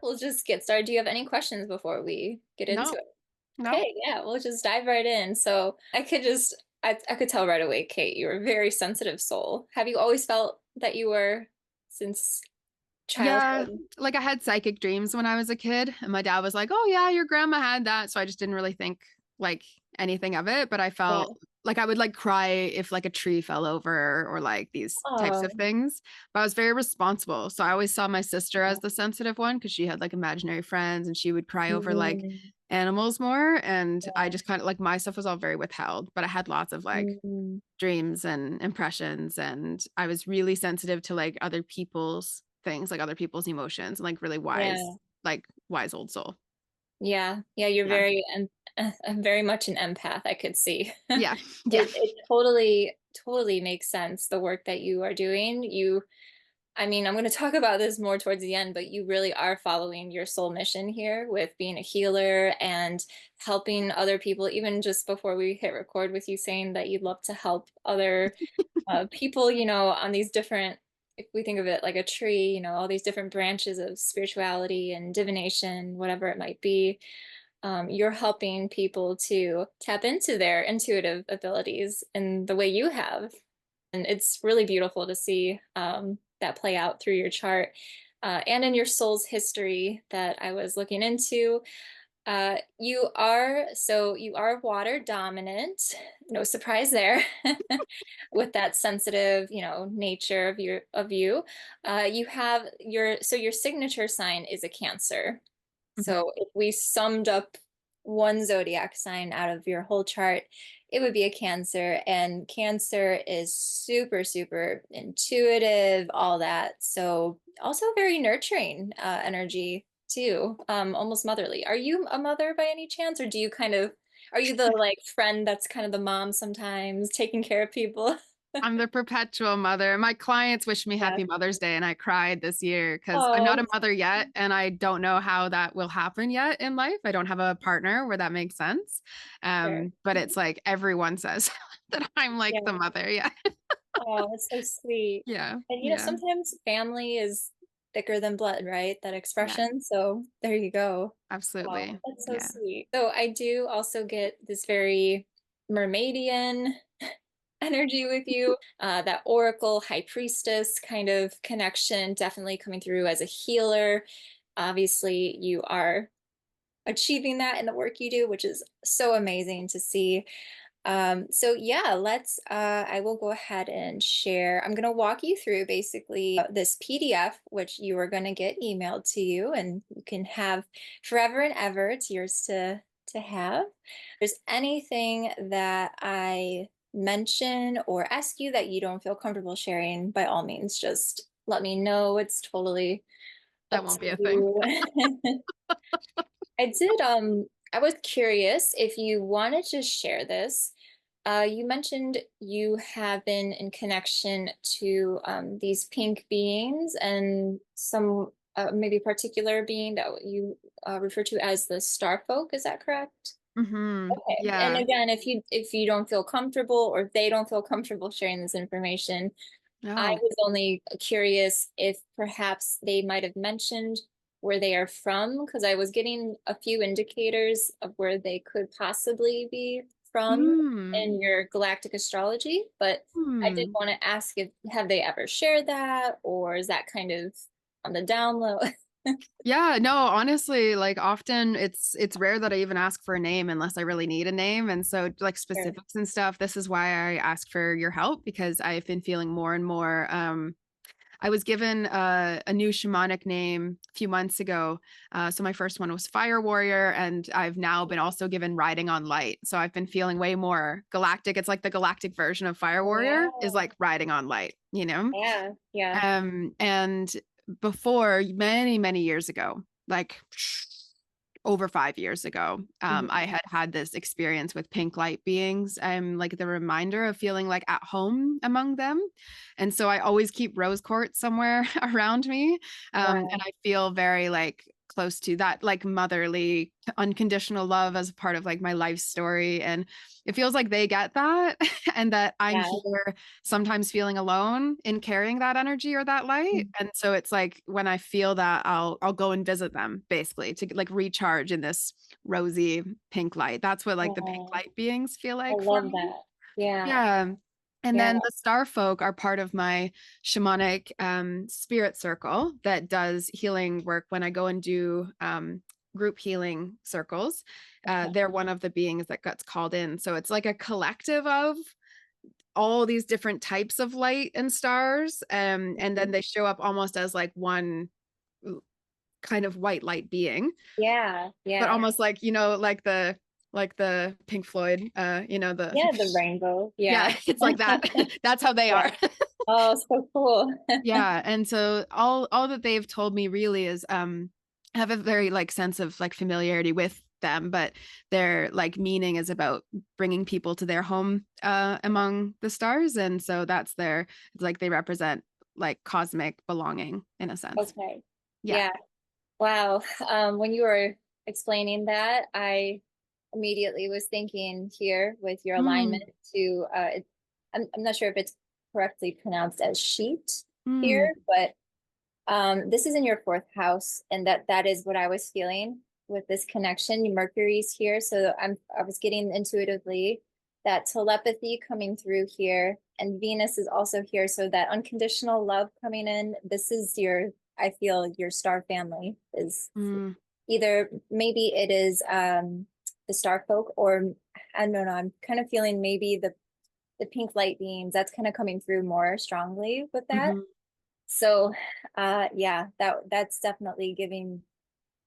we'll just get started. Do you have any questions before we get into No, it? no. Okay, yeah, we'll just dive right in. So I could tell right away, Kate, you're a very sensitive soul. Have you always felt that you were since Yeah, childhood? like I had psychic dreams when I was a kid, and my dad was like, "Oh yeah, your grandma had that." So I just didn't really think like anything of it, but I Yeah. felt like I would like cry if like a tree fell over or like these types of Oh, things. But I was very responsible. So I always saw my sister as the sensitive one because she had like imaginary friends and she would cry over like mm, animals more. And I yeah. just kind of like my stuff was all very withheld, but I had lots of like Mm, dreams and impressions, and I was really sensitive to like other people's things, like other people's emotions, and like really yeah. wise, like wise old soul. Yeah. Yeah, you're Yeah. very much an empath, I could see. Yeah. Yeah. It totally makes sense, the work that you are doing. I mean, I'm going to talk about this more towards the end, but you really are following your soul mission here with being a healer and helping other people, even just before we hit record with you saying that you'd love to help other people, on these different, if we think of it like a tree, all these different branches of spirituality and divination, whatever it might be. You're helping people to tap into their intuitive abilities in the way you have. And it's really beautiful to see that play out through your chart and in your soul's history that I was looking into. You are water dominant, no surprise there, with that sensitive, nature of you. You have your signature sign is a Cancer. Mhm. So if we summed up one zodiac sign out of your whole chart, it would be a Cancer. And Cancer is super, super intuitive, all that. So also very nurturing energy too, almost motherly. Are you a mother by any chance, or are you the like friend that's kind of the mom sometimes, taking care of people? I'm the perpetual mother. My clients wish me Yeah. happy Mother's Day, and I cried this year because I'm not Oh, a mother yet, and I don't know how that will happen yet in life. I don't have a partner where that makes sense. sure. But it's like everyone says that I'm like the Yeah. mother. Yeah. Oh, that's so sweet. Yeah. And Yeah. sometimes family is thicker than blood, right? That Yeah. expression. So there you go. Wow, Absolutely. that's so Yeah. sweet. So I do also get this very Mermaidian energy with you, that Oracle, High Priestess kind of connection, definitely coming through as a healer. Obviously, you are achieving that in the work you do, which is so amazing to see. So yeah, I will go ahead and share. I'm going to walk you through basically this PDF, which you are going to get emailed to you and you can have forever and ever. It's yours to have. If there's anything that I mention or ask you that you don't feel comfortable sharing, by all means, just let me know. It's totally That up won't to be a thing. you. I was curious if you wanted to share this. You mentioned you have been in connection to these pink beings and some maybe particular being that you refer to as the star folk. Is that correct? Okay. And Yeah. again, if you don't feel comfortable or they don't feel comfortable sharing this information, I No. was only curious if perhaps they might have mentioned where they are from, because I was getting a few indicators of where they could possibly be from Hmm. in your galactic astrology, but I did Hmm. want to ask if have they ever shared that, or is that kind of on the down low? Yeah, no, honestly, like often it's rare that I even ask for a name unless I really need a name. And so like Sure. specifics and stuff, this is why I ask for your help because I've been feeling more and more I was given a new shamanic name a few months ago. So my first one was Fire Warrior, and I've now been also given Riding on Light. So I've been feeling way more galactic. It's like the galactic version of Fire Warrior is Wow. like riding on light, you know? Yeah, yeah. And before many, many years ago, like over 5 years ago, Mhm. I had had this experience with pink light beings. I'm like the reminder of feeling like at home among them. And so I always keep rose quartz somewhere around me. And Wow. I feel very like close to that, like motherly unconditional love as a part of like my life story. And it feels like they get that and that I'm Yeah. here sometimes feeling alone in carrying that energy or that light. And so it's like when I feel that, I'll go and visit them basically to like recharge in this rosy pink light. That's what like the pink Oh, light beings feel I like for love me. that. Yeah. Yeah. And Yeah. then the star folk are part of my shamanic spirit circle that does healing work when I go and do group healing circles. Okay. They're one of the beings that gets called in. So it's like a collective of all these different types of light and stars. And then Mhm. they show up almost as like one kind of white light being, Yeah. but Yeah. almost like, like the Pink Floyd, the Yeah. The rainbow. Yeah. yeah, it's like that. That's how they Yeah. are. Oh, so cool. Yeah. And so all that they've told me really is have a very like sense of like familiarity with them, but their like meaning is about bringing people to their home among the stars. And so that's their, it's like they represent like cosmic belonging in a sense. Okay. Yeah. Yeah. Wow. When you were explaining that, I immediately was thinking here with your alignment Mm, to I'm not sure if it's correctly pronounced as sheet mm, here, but this is in your fourth house, and that is what I was feeling with this connection. Mercury's here, so I was getting intuitively that telepathy coming through here, and Venus is also here, so that unconditional love coming in. This is your, I feel your star family is mm, either maybe it is the star folk, or I don't know. I'm kind of feeling maybe the pink light beams. That's kind of coming through more strongly with that. mhm. So, yeah, that's definitely giving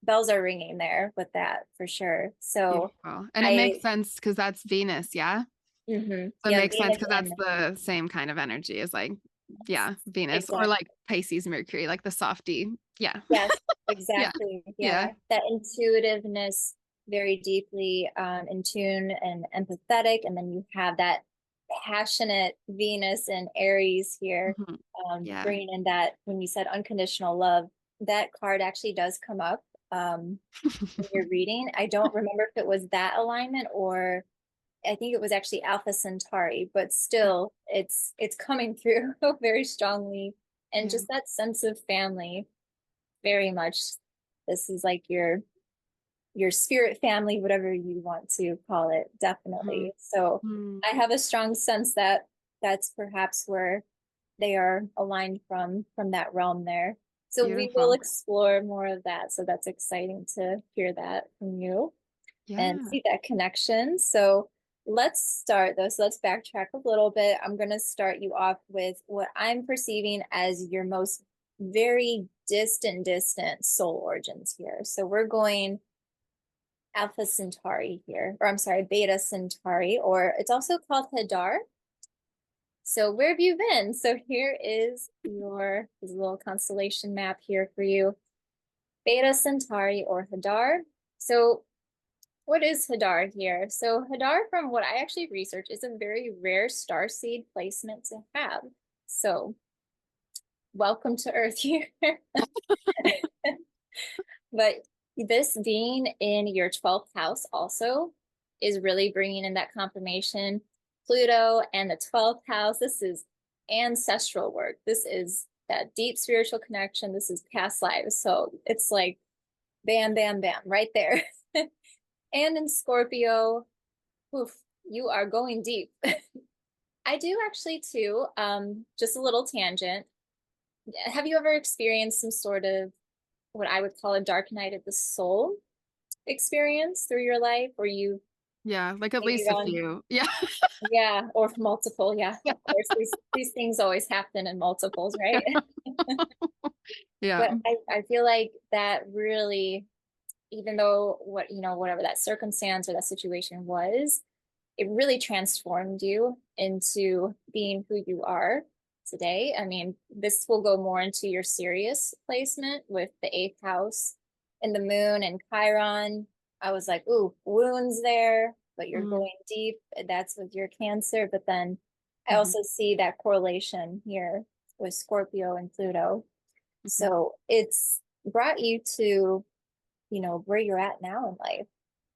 bells are ringing there with that for sure. So Beautiful. And it makes I, sense because that's Venus, yeah? So it yeah, makes sense Venus because that's and the same kind of energy as like, yeah, Venus or exactly. like Pisces, Mercury, like the softy. Yeah. Yes, Yeah. exactly. Yeah. Yeah, that intuitiveness, very deeply in tune and empathetic, and then you have that passionate Venus and Aries here, Mhm. Yeah. bringing in that when you said unconditional love, that card actually does come up in your reading. I don't remember if it was that alignment or I think it was actually Alpha Centauri, but still it's coming through very strongly. And Yeah. just that sense of family, very much. This is like your spirit family, whatever you want to call it, Mhm. definitely. So Mm. I have a strong sense that that's perhaps where they are aligned from that realm there. So we will Beautiful. explore more of that. So that's exciting to hear that from you and Yeah. see that connection. So let's start though. So let's backtrack a little bit. I'm going to start you off with what I'm perceiving as your most very distant soul origins here. So we're going Alpha Centauri here, or I'm sorry, Beta Centauri, or it's also called Hadar. So where have you been? So here is your this little constellation map here for you. Beta Centauri or Hadar. So what is Hadar here? So Hadar, from what I actually researched, is a very rare starseed placement to have. So welcome to Earth here. But this being in your 12th house also is really bringing in that confirmation. Pluto and the 12th house, this is ancestral work. This is that deep spiritual connection. This is past lives. So it's like bam, bam, bam, right there. And in Scorpio, oof, you are going deep. I do actually too. Just a little tangent. Have you ever experienced some sort of what I would call a dark night of the soul experience through your life, or you Yeah. Like at maybe least a gone, few. Yeah. yeah, or multiple, yeah, of course. These things always happen in multiples, right? Yeah. But I feel like that really, even though what, whatever that circumstance or that situation was, it really transformed you into being who you are today. I mean, this will go more into your serious placement with the eighth house and the moon and Chiron. I was like, ooh, wounds there, but you're Mm, going deep. That's with your Cancer. But then I mhm, also see that correlation here with Scorpio and Pluto. mhm, So it's brought you to. where you're at now in life.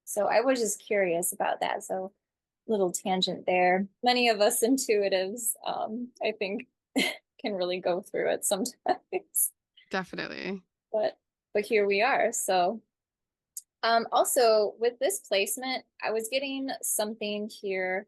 So I was just curious about that. So little tangent there. Many of us intuitives, I think, can really go through it sometimes. Definitely. but but here we are. So also with this placement, I was getting something here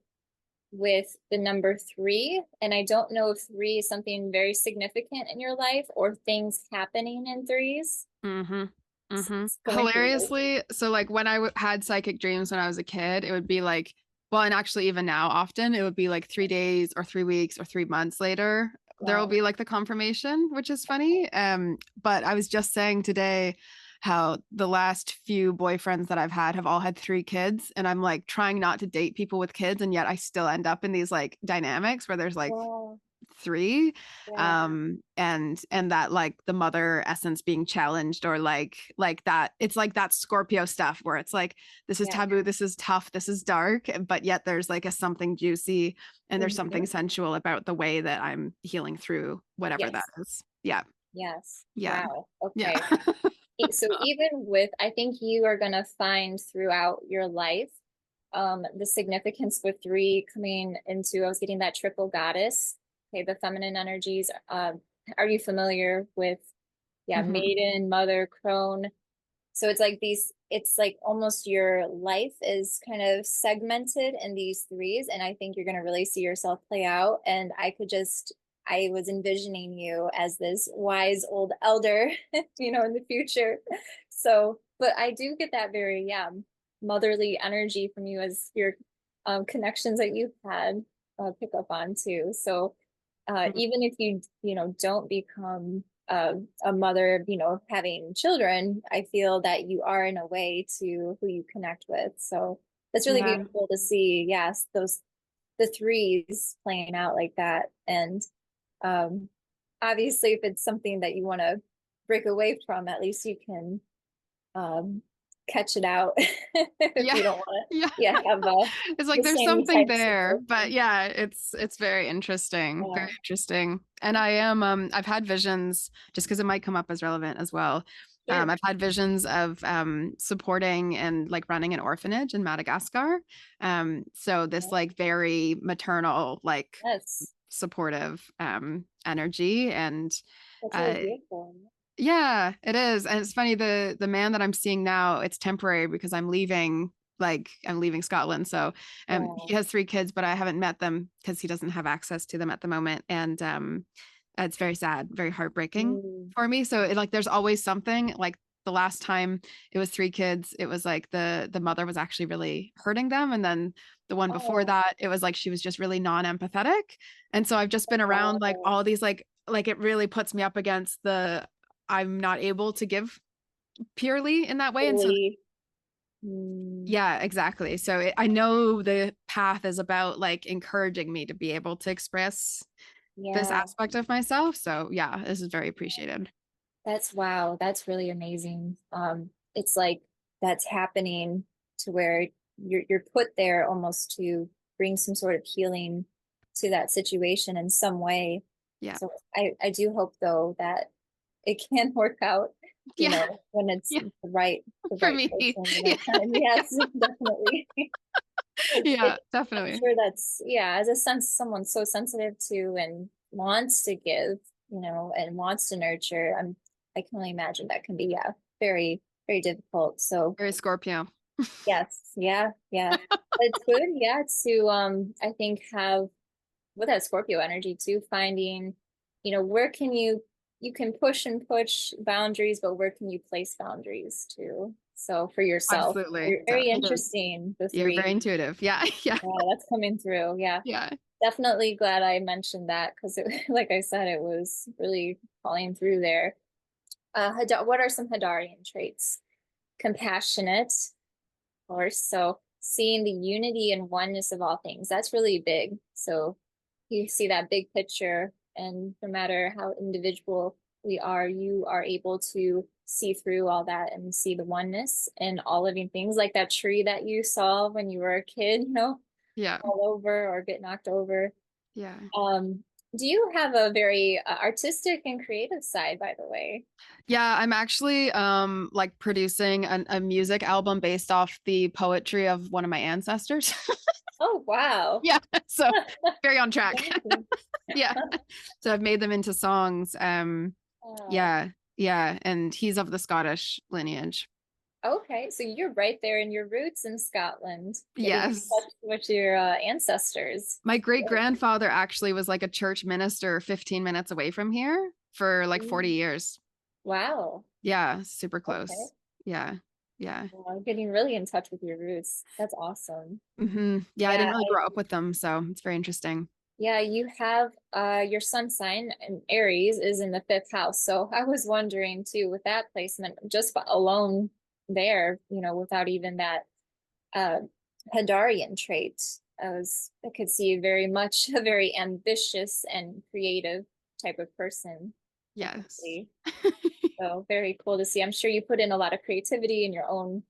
with the number three, and I don't know if three is something very significant in your life or things happening in threes. Mm-hmm. Mm-hmm. It's going through. Hilariously, so like when I had psychic dreams when I was a kid, it would be like, well, and actually even now, often it would be like 3 days or 3 weeks or 3 months later, there will Wow. be like the confirmation, which is funny. But I was just saying today how the last few boyfriends that I've had have all had 3 kids, and I'm like trying not to date people with kids, and yet I still end up in these like dynamics where there's like Wow. three, Yeah. and that like the mother essence being challenged, or like that, it's like that Scorpio stuff where it's like, this is Yeah. taboo, this is tough, this is dark, but yet there's like a something juicy, and there's Mhm. something sensual about the way that I'm healing through whatever that Yes. is. Yeah. Yes. Yeah. Wow. Yeah. Okay. So even with, I think you are going to find throughout your life, the significance with three coming into, I was getting that triple goddess. Okay, the feminine energies. Are you familiar with, yeah, Mhm. maiden, mother, crone? So it's like it's like almost your life is kind of segmented in these threes. And I think you're going to really see yourself play out. And I was envisioning you as this wise old elder, in the future. So, but I do get that very, yeah, motherly energy from you as your connections that you've had pick up on too. So, even if don't become a mother, having children, I feel that you are in a way to who you connect with. So that's really Yeah. beautiful to see. Yes, the threes playing out like that. And um, obviously, if it's something that you want to break away from, at least you can um, catch it out if Yeah. you don't want to, Yeah. yeah, have It's the like there's same something type there, but situation. yeah, it's very interesting, very Yeah, interesting. And I am I've had visions, just because it might come up as relevant as well. sure. I've had visions of supporting and like running an orphanage in Madagascar. So this like very maternal, like Yes, supportive energy, and that's really uh beautiful. yeah, it is. And it's funny, the man that I'm seeing now, it's temporary because I'm leaving Scotland. So he Wow. has 3 kids, but I haven't met them because he doesn't have access to them at the moment. And it's very sad, very heartbreaking Mm. for me. So like there's always something. Like the last time it was 3 kids, it was like the mother was actually really hurting them. And then the one before Oh, that, it was like she was just really non-empathetic. And so I've just been around like wow. all these like it really puts me up against the I'm not able to give purely in that way. And so, Really. Mm, yeah, exactly. So I know the path is about like encouraging me to be able to express this yeah. aspect of myself. So, yeah, this is very appreciated. That's wow. That's really amazing. It's like that's happening to where you're put there almost to bring some sort of healing to that situation in some way. Yeah. So I do hope though that it can work out, Yeah. when it's Yeah. the For right me. person, the Yeah. right time. Yes, definitely. Yeah, I'm definitely. sure that's, yeah, as a sense, someone so sensitive to and wants to give, and wants to nurture. I can only imagine that can be, yeah, very, very difficult. So Very Scorpio. yes, yeah, yeah. But it's good, yeah, to I think have with that Scorpio energy too, finding, where can you can push and push boundaries, but where can you place boundaries too? So for yourself, Absolutely. very, So very it is. interesting, the You're three. very intuitive. Yeah. Yeah. Yeah, that's coming through. Yeah. Yeah. Definitely glad I mentioned that because like I said, it was really falling through there. What are some Hadarian traits? Compassionate, of course. So seeing the unity and oneness of all things, that's really big. So you see that big picture, and no matter how individual we are, you are able to see through all that and see the oneness in all living things, like that tree that you saw when you were a kid, Yeah. fall over or get knocked over. Yeah. Um, Do you have a very artistic and creative side, by the way? Yeah, I'm actually like producing a music album based off the poetry of one of my ancestors. Oh, wow. Yeah, so very on track. Amazing. Yeah. So I've made them into songs. Oh, Yeah, yeah, and he's of the Scottish lineage. okay, so you're right there in your roots in Scotland, getting in Yes. touch with your ancestors. My great grandfather actually was like a church minister 15 minutes away from here for like 40 Mm. years. Wow. Yeah, super Okay. close. Yeah. Yeah. Well, getting really in touch with your roots. That's awesome. Yeah, I Yeah, didn't really grow up with them, so it's very interesting. yeah, you have your sun sign in Aries is in the fifth house. So I was wondering too, with that placement, just alone there, without even that uh Hadarian trait, I could see very much a very ambitious and creative type of person, Yes. definitely. So very cool to see. I'm sure you put in a lot of creativity in your own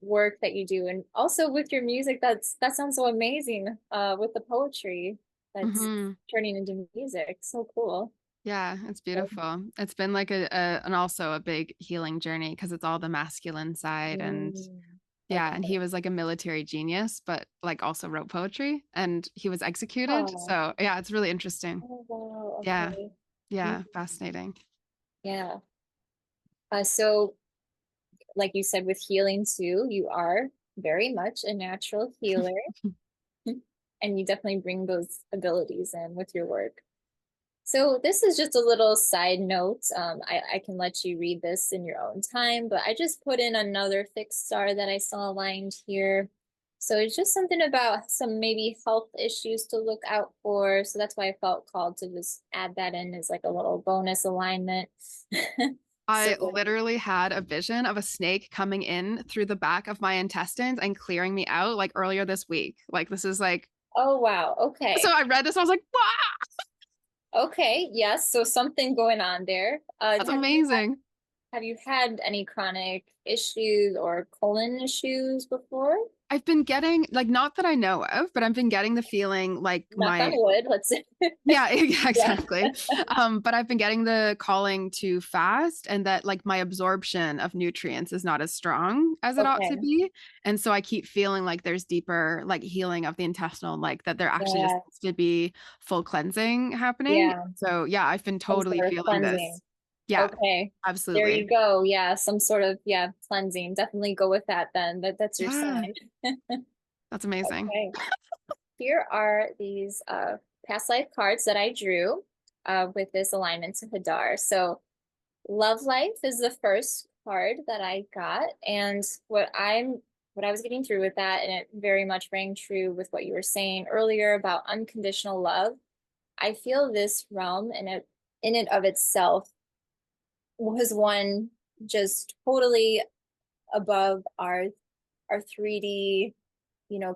work that you do, and also with your music. That sounds so amazing. With the poetry that's hmm turning into music. So cool. Yeah, it's beautiful. It's been like and also a big healing journey because it's all the masculine side and Mm, yeah, and okay. he was like a military genius, but like also wrote poetry and he was executed. Oh, So yeah, it's really interesting. oh wow. Yeah. Okay. Mm, Yeah, fascinating. yeah. So like you said, with healing too, you are very much a natural healer, and you definitely bring those abilities in with your work. So this is just a little side note. I can let you read this in your own time, but I just put in another fixed star that I saw aligned here. So it's just something about some maybe health issues to look out for. So that's why I felt called to just add that in as like a little bonus alignment. So, I literally had a vision of a snake coming in through the back of my intestines and clearing me out like earlier this week. Like this is like oh wow, so okay. I read this, I was like, wow, Okay, yes, so something going on there. that's amazing. Have you had any chronic issues or colon issues before? I've been getting like not that I know of, but I've been getting the feeling like Knock on my wood, let's say. yeah, yeah, Yeah. exactly. But I've been getting the calling to fast and that like my absorption of nutrients is not as strong as it ought to Okay. be. And so I keep feeling like there's deeper like healing of the intestinal, like that there actually just Yeah. needs to be full cleansing happening. Yeah. So yeah, I've been Some totally sort of feeling cleansing. this. Yeah, Okay. There absolutely. you go. Yeah. Some sort of, yeah, cleansing. Definitely go with that then. That's your Yeah, sign. that's amazing. Okay. Here are these past life cards that I drew with this alignment to Hadar. So love life is the first card that I got. And what I was getting through with that, and it very much rang true with what you were saying earlier about unconditional love. I feel this realm in it of itself was one just totally above our 3D,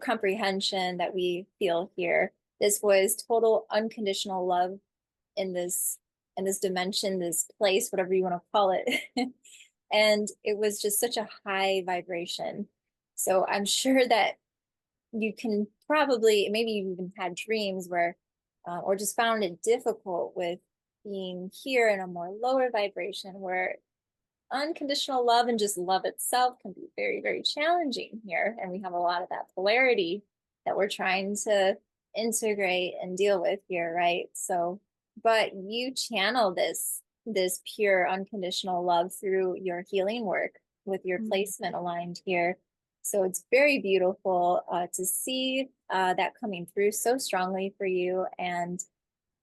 comprehension that we feel here. This was total unconditional love in this dimension, this place, whatever you want to call it. And it was just such a high vibration. So I'm sure that you can probably, maybe you even had dreams where, or just found it difficult with being here in a more lower vibration where unconditional love and just love itself can be very, very challenging here. And we have a lot of that polarity that we're trying to integrate and deal with here, right? So, but you channel this pure unconditional love through your healing work with your Mm. placement aligned here. So it's very beautiful to see that coming through so strongly for you. And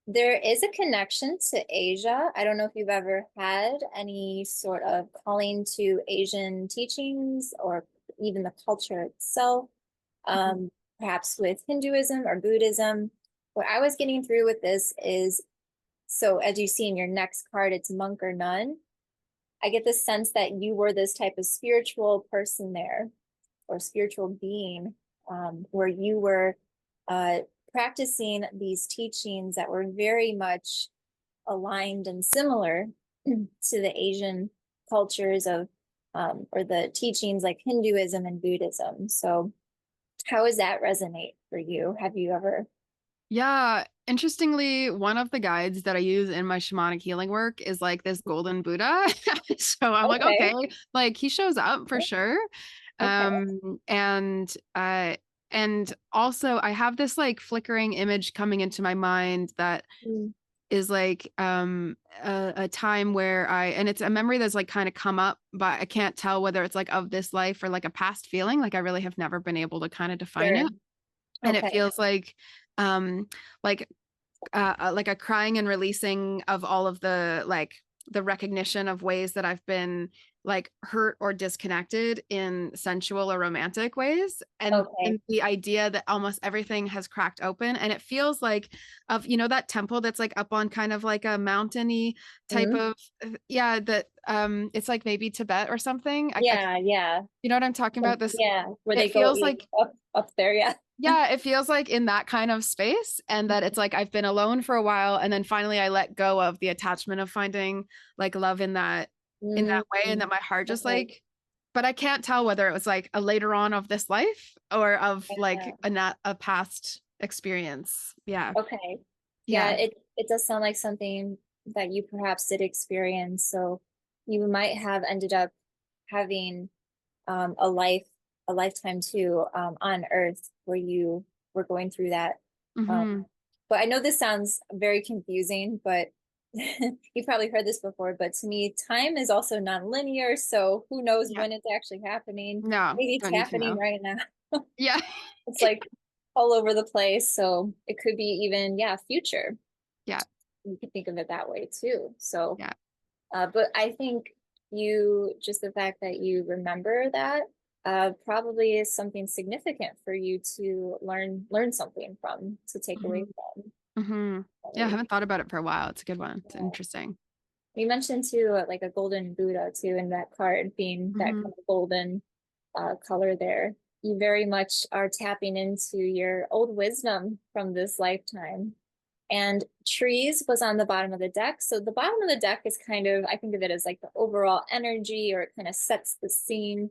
there is a connection to Asia. I don't know if you've ever had any sort of calling to Asian teachings or even the culture itself, um, perhaps with Hinduism or Buddhism. What I was getting through with this is, so as you see in your next card, it's monk or nun. I get the sense that you were this type of spiritual person there or spiritual being, where you were uh, practicing these teachings that were very much aligned and similar to the Asian cultures of, or the teachings like Hinduism and Buddhism. So, how does that resonate for you? Have you ever? Yeah, interestingly, one of the guides that I use in my shamanic healing work is like this golden Buddha. So I'm like, Okay. okay, like he shows up for sure. Okay. Um, and uh and also I have this like flickering image coming into my mind that Mm. is like a time where I and it's a memory that's like kind of come up, but I can't tell whether it's like of this life or like a past feeling. Like I really have never been able to kind of define Sure. it. And it Okay. feels um like like a crying and releasing of all of the like the recognition of ways that I've been like hurt or disconnected in sensual or romantic ways, Okay. and the idea that almost everything has cracked open, and it feels like of that temple that's like up on kind of like a mountainy type Mm. of yeah, that it's like maybe Tibet or something. I Yeah, yeah. you know what I'm talking about, this Yeah, where they it go feels like up there, yeah. yeah, it feels like in that kind of space, and that it's like I've been alone for a while, and then finally I let go of the attachment of finding like love in that Mm, way, and that my heart just okay. like, but I can't tell whether it was like a later on of this life or of Yeah. like a past experience. Yeah. Okay. Yeah, Yeah. it does sound like something that you perhaps did experience. So you might have ended up having a lifetime too, on Earth where you were going through that. Um, Mm-hmm. but I know this sounds very confusing, but you've probably heard this before, but to me, time is also non-linear, so who knows Yeah. when it's actually happening? No, Maybe it's don't need to happening know. right now. Yeah. It's like all over the place, so it could be even, yeah, future. Yeah. You could think of it that way too. So, Yeah. but I think just the fact that you remember that, probably is something significant for you to learn something from, to take away Mm-hmm. from. Mm-hmm. Yeah, I Right? haven't thought about it for a while. It's a good one. It's Yeah. interesting. You mentioned too, like a golden Buddha too, in that card being that Mm-hmm. kind of golden color there. You very much are tapping into your old wisdom from this lifetime. And trees was on the bottom of the deck. So the bottom of the deck is kind of, I think of it as like the overall energy, or it kind of sets the scene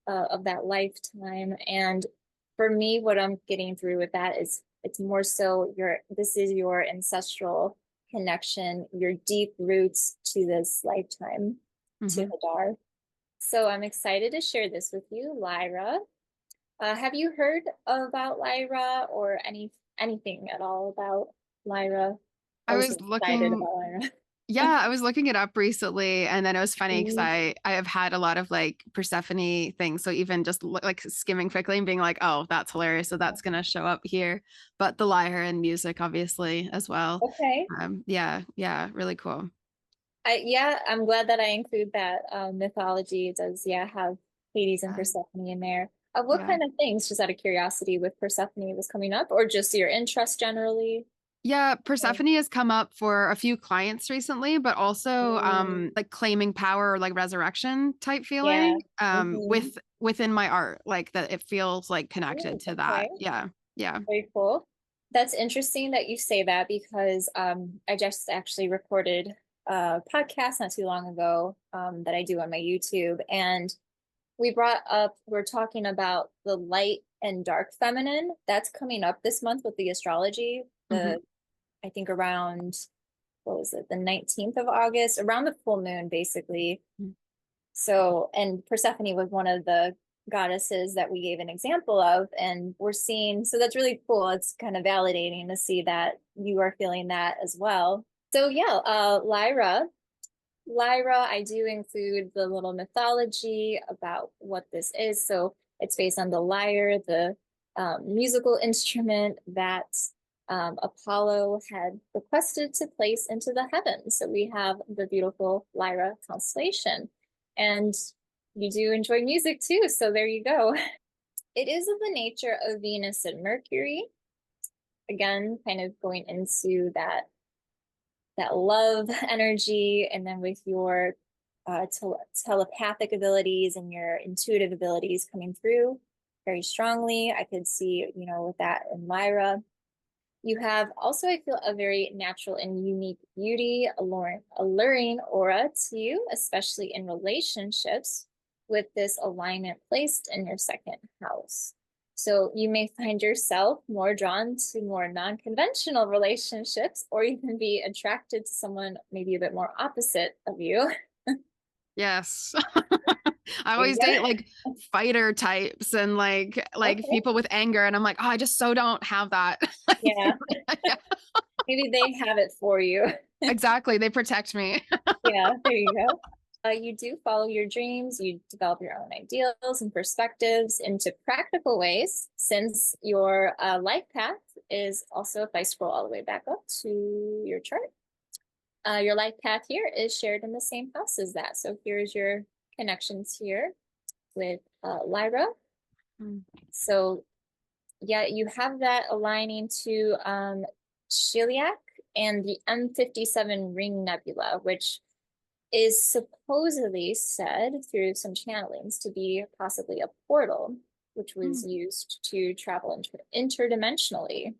of that lifetime. And for me, what I'm getting through with that is it's more so this is your ancestral connection, your deep roots to this lifetime, to Mm-hmm. Hadar. So I'm excited to share this with you, Lyra. Have you heard about Lyra, or anything at all about Lyra? I Or was was you excited looking about Lyra? Yeah, I was looking it up recently, and then it was funny because Mm, I have had a lot of like Persephone things. So even just like skimming quickly and being like, oh, that's hilarious. So that's gonna show up here. But the lyre and music, obviously, as well. okay. Yeah, yeah, really cool. Yeah, I'm glad that I include that mythology. It does, yeah, have Hades and Uh, Persephone in there. What yeah. kind of things, just out of curiosity, with Persephone was coming up, or just your interest generally? Yeah, Persephone has come up for a few clients recently, but also Mm, like claiming power or like resurrection type yeah. feeling Hmm. within my art, like that it feels like connected to that. Okay. Yeah. Yeah. Very cool. That's interesting that you say that, because I just actually recorded a podcast not too long ago, that I do on my YouTube. And we're talking about the light and dark feminine that's coming up this month with the astrology. Hmm. I think around, what was it, the 19th of August, around the full moon, basically. So, and Persephone was one of the goddesses that we gave an example of, and we're seeing, so that's really cool. It's kind of validating to see that you are feeling that as well. So yeah, Lyra, I do include the little mythology about what this is. So it's based on the lyre, the musical instrument that Apollo had requested to place into the heavens. So we have the beautiful Lyra constellation. And you do enjoy music too. So there you go. It is of the nature of Venus and Mercury. Again, kind of going into that love energy, and then with your telepathic abilities and your intuitive abilities coming through very strongly. I could see, with that in Lyra. You have also, I feel, a very natural and unique beauty, alluring aura to you, especially in relationships, with this alignment placed in your second house. So you may find yourself more drawn to more non-conventional relationships, or even be attracted to someone maybe a bit more opposite of you. Yes. I There you always date go. like fighter types and like Okay. people with anger, and I'm like, oh, I just so don't have that. Yeah. Yeah, Maybe they have it for you. exactly. They protect me. Yeah, there you go. You do follow your dreams, you develop your own ideals and perspectives into practical ways, since your life path is also, if I scroll all the way back up to your chart, your life path here is shared in the same house as that. So here's your connections here with Lyra. Mm, So yeah, you have that aligning to Chiliac and the M57 Ring Nebula, which is supposedly said through some channelings to be possibly a portal, which was mm, used to travel interdimensionally.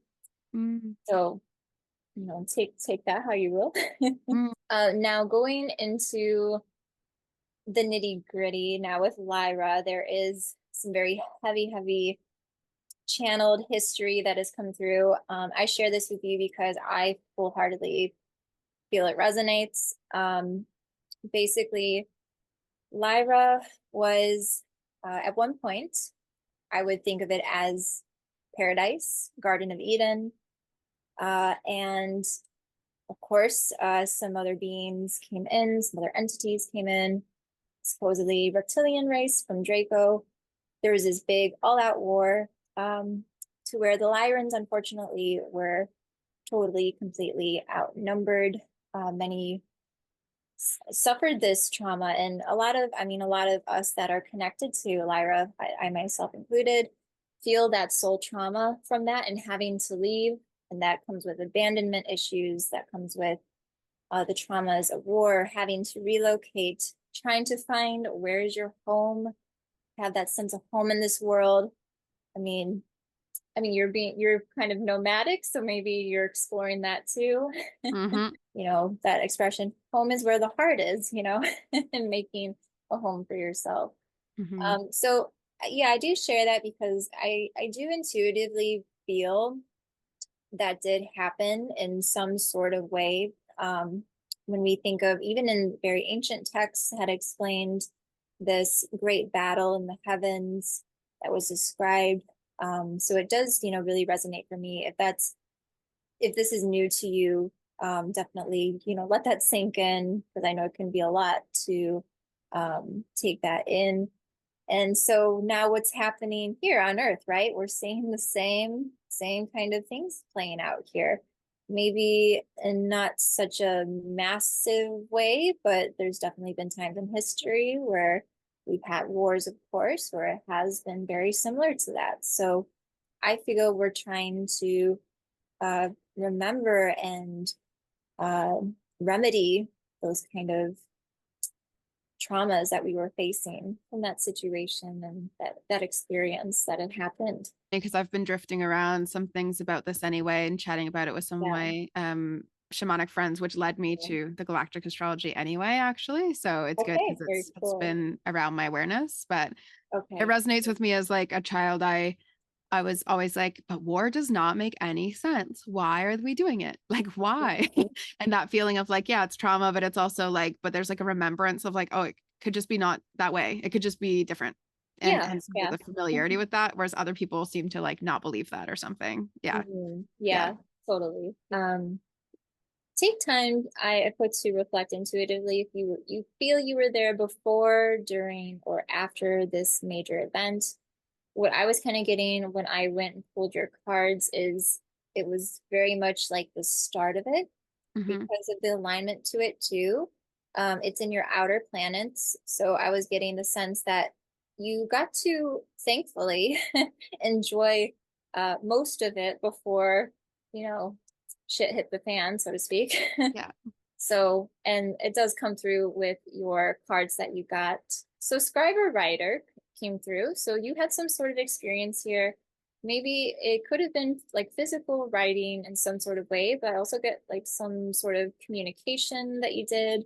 mm, So, take that how you will. mm, Now going into the nitty gritty, now with Lyra, there is some very heavy channeled history that has come through. I share this with you because I wholeheartedly feel it resonates. Basically, Lyra was, at one point, I would think of it as paradise, Garden of Eden. And of course, some other beings came in, some other entities came in, supposedly reptilian race from Draco. There was this big all out war, to where the Lyrans, unfortunately, were totally, completely outnumbered. Many suffered this trauma, and a lot of us that are connected to Lyra, I myself included, feel that soul trauma from that and having to leave. And that comes with abandonment issues, that comes with the traumas of war, having to relocate, trying to find where is your home, have that sense of home in this world. I mean, you're kind of nomadic, so maybe you're exploring that too. mhm, That expression, home is where the heart is, and making a home for yourself. mhm. So yeah, I do share that because I do intuitively feel that did happen in some sort of way. When we think of, even in very ancient texts had explained this great battle in the heavens that was described. So it does, really resonate for me. If this is new to you, definitely, let that sink in, because I know it can be a lot to take that in. And so now what's happening here on Earth, right? We're seeing the same kind of things playing out here. Maybe in not such a massive way, but there's definitely been times in history where we've had wars, of course, where it has been very similar to that. So I feel we're trying to uh, remember and uh, remedy those kind of traumas that we were facing from that situation and that experience that had happened. Because I've been drifting around some things about this anyway and chatting about it with some of Yeah. my shamanic friends, which led me to the galactic astrology anyway, actually. So it's good Okay, because very it's cool. been around my awareness. But it Okay. resonates with me as like a child. I was always like, but war does not make any sense. Why are we doing it? Like, why? Mhm. And that feeling of like, yeah, it's trauma, but it's also like, but there's like a remembrance of like, oh, it could just be not that way. It could just be different. Yeah, And so there's yeah. a familiarity with that, whereas other people seem to like not believe that or something. Yeah. Yeah. Yeah, totally. Take time, I put, to reflect intuitively if you feel you were there before, during, or after this major event. What I was kind of getting when I went and pulled your cards is it was very much like the start of it, Hmm. because of the alignment to it too. It's in your outer planets. So I was getting the sense that you got to, thankfully, enjoy most of it before, you know, shit hit the fan, so to speak. Yeah. So, and it does come through with your cards that you got. So, Scriber Writer came through. So, you had some sort of experience here. Maybe it could have been like physical writing in some sort of way, but I also get like some sort of communication that you did.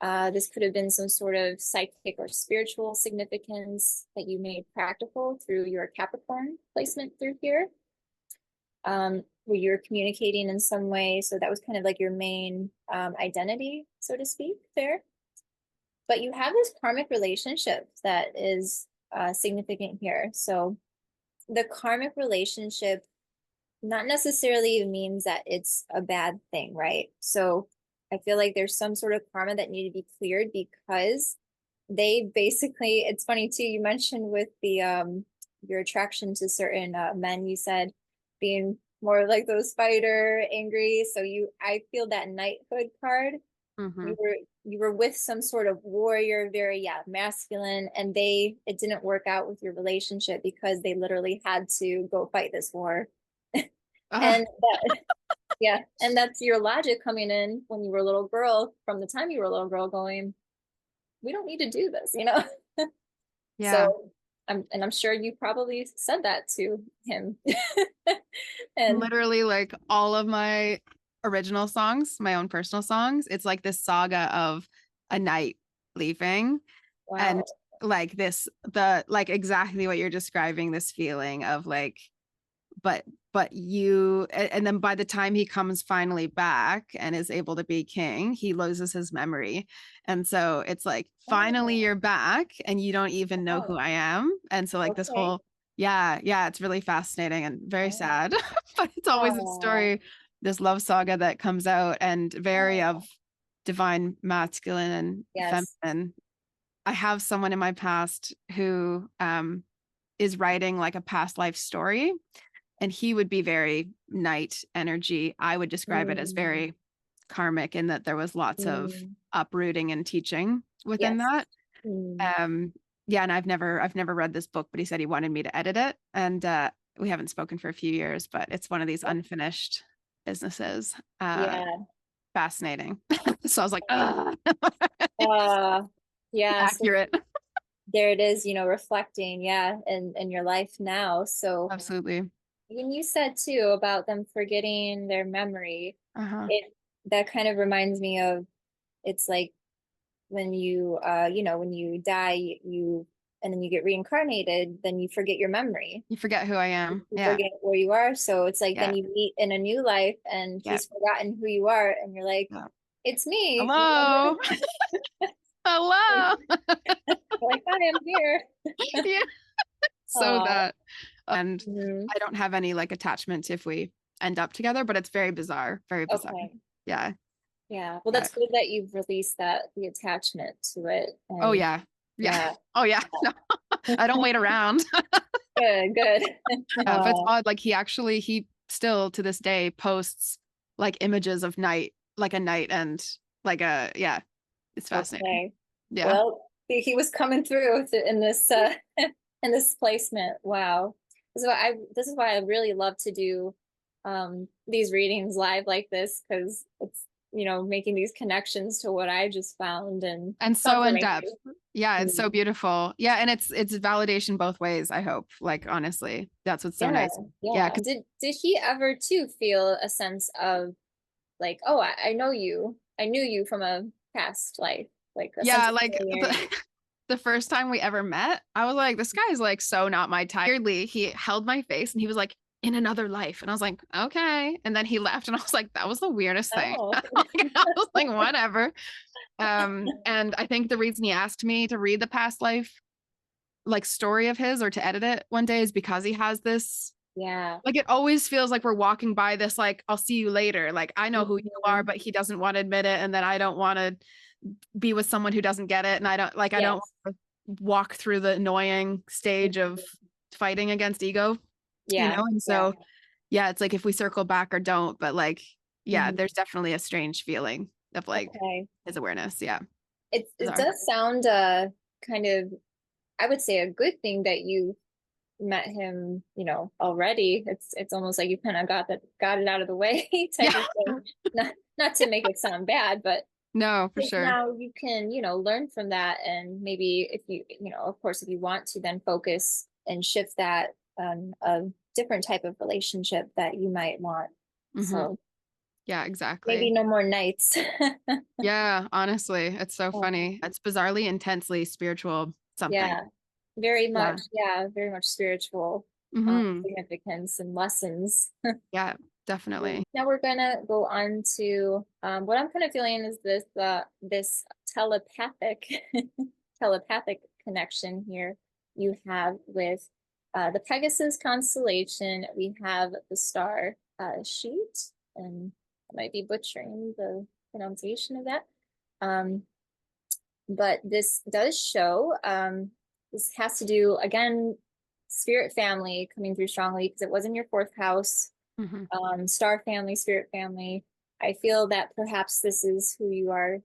This could have been some sort of psychic or spiritual significance that you made practical through your Capricorn placement through here, where you're communicating in some way. So that was kind of like your main identity, so to speak, there. But you have this karmic relationship that is significant here. So the karmic relationship not necessarily means that it's a bad thing, right? So I feel like there's some sort of karma that need to be cleared because they basically, it's funny too, you mentioned with the your attraction to certain men, you said being more like those fighter, angry. So I feel that knighthood card. Mm-hmm. You were with some sort of warrior, very masculine, and it didn't work out with your relationship because they literally had to go fight this war. Uh, And that, yeah, and that's your logic coming in when you were a little girl, from the time you were a little girl, going, we don't need to do this. yeah. So I'm sure you probably said that to him. And Literally, like all of my original songs, my own personal songs, it's like this saga of a knight leaving and wow. like the like exactly what you're describing, this feeling of like, but and then by the time he comes finally back and is able to be king, he loses his memory. And so it's like, finally Oh, you're back and you don't even know who wow. I am. And so like this Okay. whole, yeah, it's really fascinating and very Oh, sad, but it's always a oh, story, this love saga that comes out and very of oh. divine masculine and Yes. feminine. I have someone in my past who is writing like a past life story, and he would be very night energy. I would describe it as Mm, very karmic in that there was lots of mm, uprooting and teaching within yes. that. Mm. Um, yeah, and I've never read this book, but he said he wanted me to edit it, and we haven't spoken for a few years, but it's one of these unfinished businesses. Yeah. Fascinating. So I was like, ah, Uh, yeah. So accurate. there it is, reflecting, yeah, in your life now. So Absolutely. when you said too about them forgetting their memory, Uh-huh. it that kind of reminds me of, it's like when when you die, you and then you get reincarnated, then you forget your memory. You forget who I am. You Yeah. forget where you are. So it's like then Yeah. you meet in a new life and Yeah. he's forgotten who you are, and you're like, Yeah. it's me. Hello. Hello. You're like, hi, I'm here. Yeah. So Oh, that and mhm. I don't have any like attachment if we end up together, but it's very bizarre, very bizarre. Okay. Yeah. Yeah. Well, Yeah. that's good that you've released the attachment to it. Oh And yeah. Yeah. yeah, Oh yeah. No, I don't wait around. good, good. But it's Oh, odd. Like he still to this day posts like images of night, like a night and like a yeah. It's fascinating. okay. Yeah. Well, he was coming through in this in this placement. Wow. This is why I really love to do these readings live like this, because it's making these connections to what I just found and And so in confirmation. depth. Yeah, it's so Mm. beautiful. Yeah, and it's validation both ways, I hope. Like honestly, that's what's so Yeah, nice. Yeah, yeah. 'cause Did he ever too feel a sense of like, oh, I know you. I knew you from a past life, like a sense yeah, of like familiarity. the first time we ever met, I was like, this guy's like so not my type. Weirdly, he held my face and he was like, in another life. And I was like, okay. And then he left and I was like, that was the weirdest thing. Oh, Like, I was like, whatever. And I think the reason he asked me to read the past life like story of his or to edit it one day is because he has this yeah. like it always feels like we're walking by this like I'll see you later, like I know who you are Mhm. but he doesn't want to admit it, and then I don't want to be with someone who doesn't get it, and I don't Yes. want to walk through the annoying stage of Mhm. fighting against ego, Yeah. and Yeah. so yeah, it's like if we circle back or don't, but like yeah, Mhm. there's definitely a strange feeling of like Okay. his awareness. Yeah, It bizarre. does sound kind of, I would say, a good thing that you met him, already. It's almost like you kind of got it out of the way type Yeah. of thing. Not to make it sound bad, but No, for sure. now you can, learn from that, and maybe if of course, if you want to then focus and shift that on a different type of relationship that you might want. Hmm. So Yeah, Maybe exactly. no more nights. Yeah, honestly, it's so Oh, funny. It's bizarrely intensely spiritual something. yeah, very Yeah. much. Yeah, very much spiritual Hmm. significance and lessons. Yeah, definitely. Now we're gonna go on to what I'm kind of feeling is this telepathic telepathic connection here you have with the Pegasus constellation. We have the star sheet, and I might be butchering the pronunciation of that. Um, but this does show this has to do again spirit family coming through strongly because it was in your fourth house, Hmm. star family, spirit family. I feel that perhaps this is who you are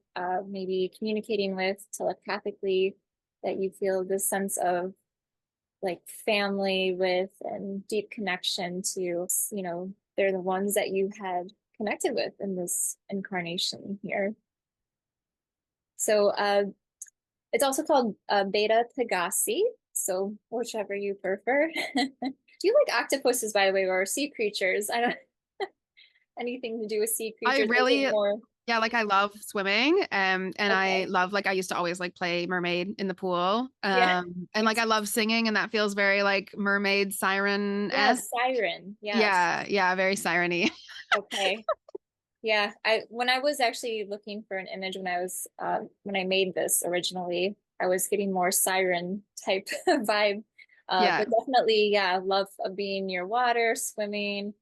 maybe communicating with telepathically, that you feel this sense of like family with and deep connection to, they're the ones that you had connected with in this incarnation here. So it's also called Beta Pegasi, so whichever you prefer. Do you like octopuses, by the way, or sea creatures? I don't anything to do with sea I creatures. I think really, more. yeah, like I love swimming. And I Okay. love like I used to always like play mermaid in the pool. Yeah. And like I love singing and that feels very like mermaid Yeah, siren-esque. siren. Yes. Yeah, yeah, very siren-y. Okay. Yeah. I when I was actually looking for an image when I made this originally, I was getting more siren type vibe. Yeah. But definitely, yeah, love of being near water, swimming.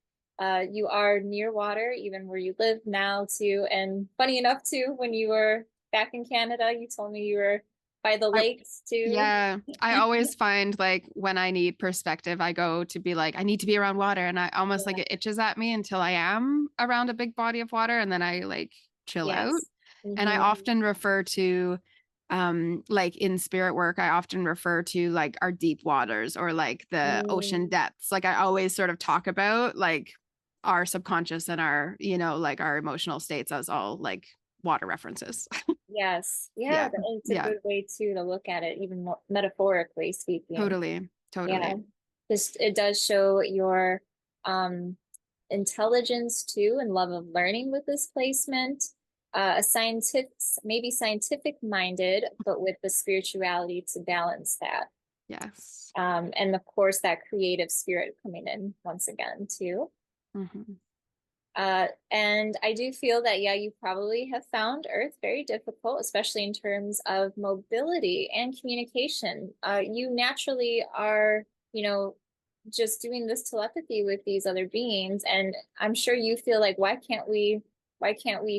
You are near water, even where you live now too. And funny enough too, when you were back in Canada, you told me you were by the I lakes too. Yeah, I always find like when I need perspective, I go to be like, I need to be around water. And I almost like Yeah. it itches at me until I am around a big body of water and then I like chill out. Yes. And I Hmm. often refer to, like in spirit work, I often refer to like our deep waters or like the ocean Mm. depths. Like I always sort of talk about like our subconscious and our, like our emotional states as all like water references. Yes. Yeah, Yeah. it's a Yeah. good way too to look at it, even more metaphorically speaking. Totally. Yeah. Totally. Just it does show your um intelligence too and love of learning with this placement. A scientific, maybe scientific minded, but with the spirituality to balance that. Yes. And of course that creative spirit coming in once again too. Hmm. And I do feel that, yeah, you probably have found Earth very difficult, especially in terms of mobility and communication. You naturally are, you know, just doing this telepathy with these other beings, and I'm sure you feel like, why can't we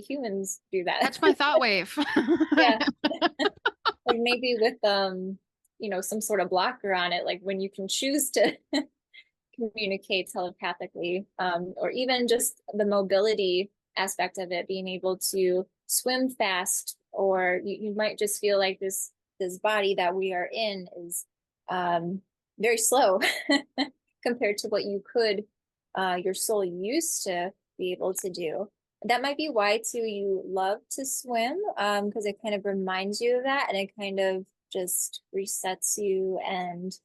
humans do that? Catch my thought wave. Yeah, like maybe with some sort of blocker on it, like when you can choose to communicate telepathically, or even just the mobility aspect of it, being able to swim fast, or you might just feel like this body that we are in is very slow compared to what you could your soul used to be able to do. That might be why too you love to swim, because it kind of reminds you of that, and it kind of just resets you and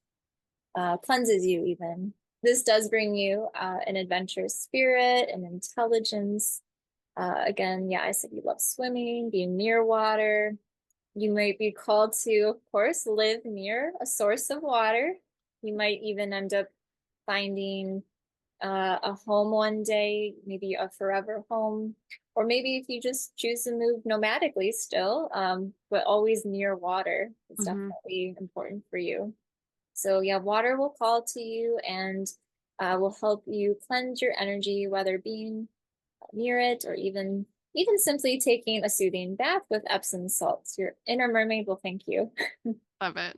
cleanses you even. This does bring you an adventurous spirit and intelligence. Again, yeah, I said you love swimming, being near water. You might be called to, of course, live near a source of water. You might even end up finding a home one day, maybe a forever home. Or maybe if you just choose to move nomadically still, but always near water, it's Hmm. definitely important for you. So yeah, water will call to you and will help you cleanse your energy, whether being near it or even simply taking a soothing bath with Epsom salts. Your inner mermaid will thank you. Love it.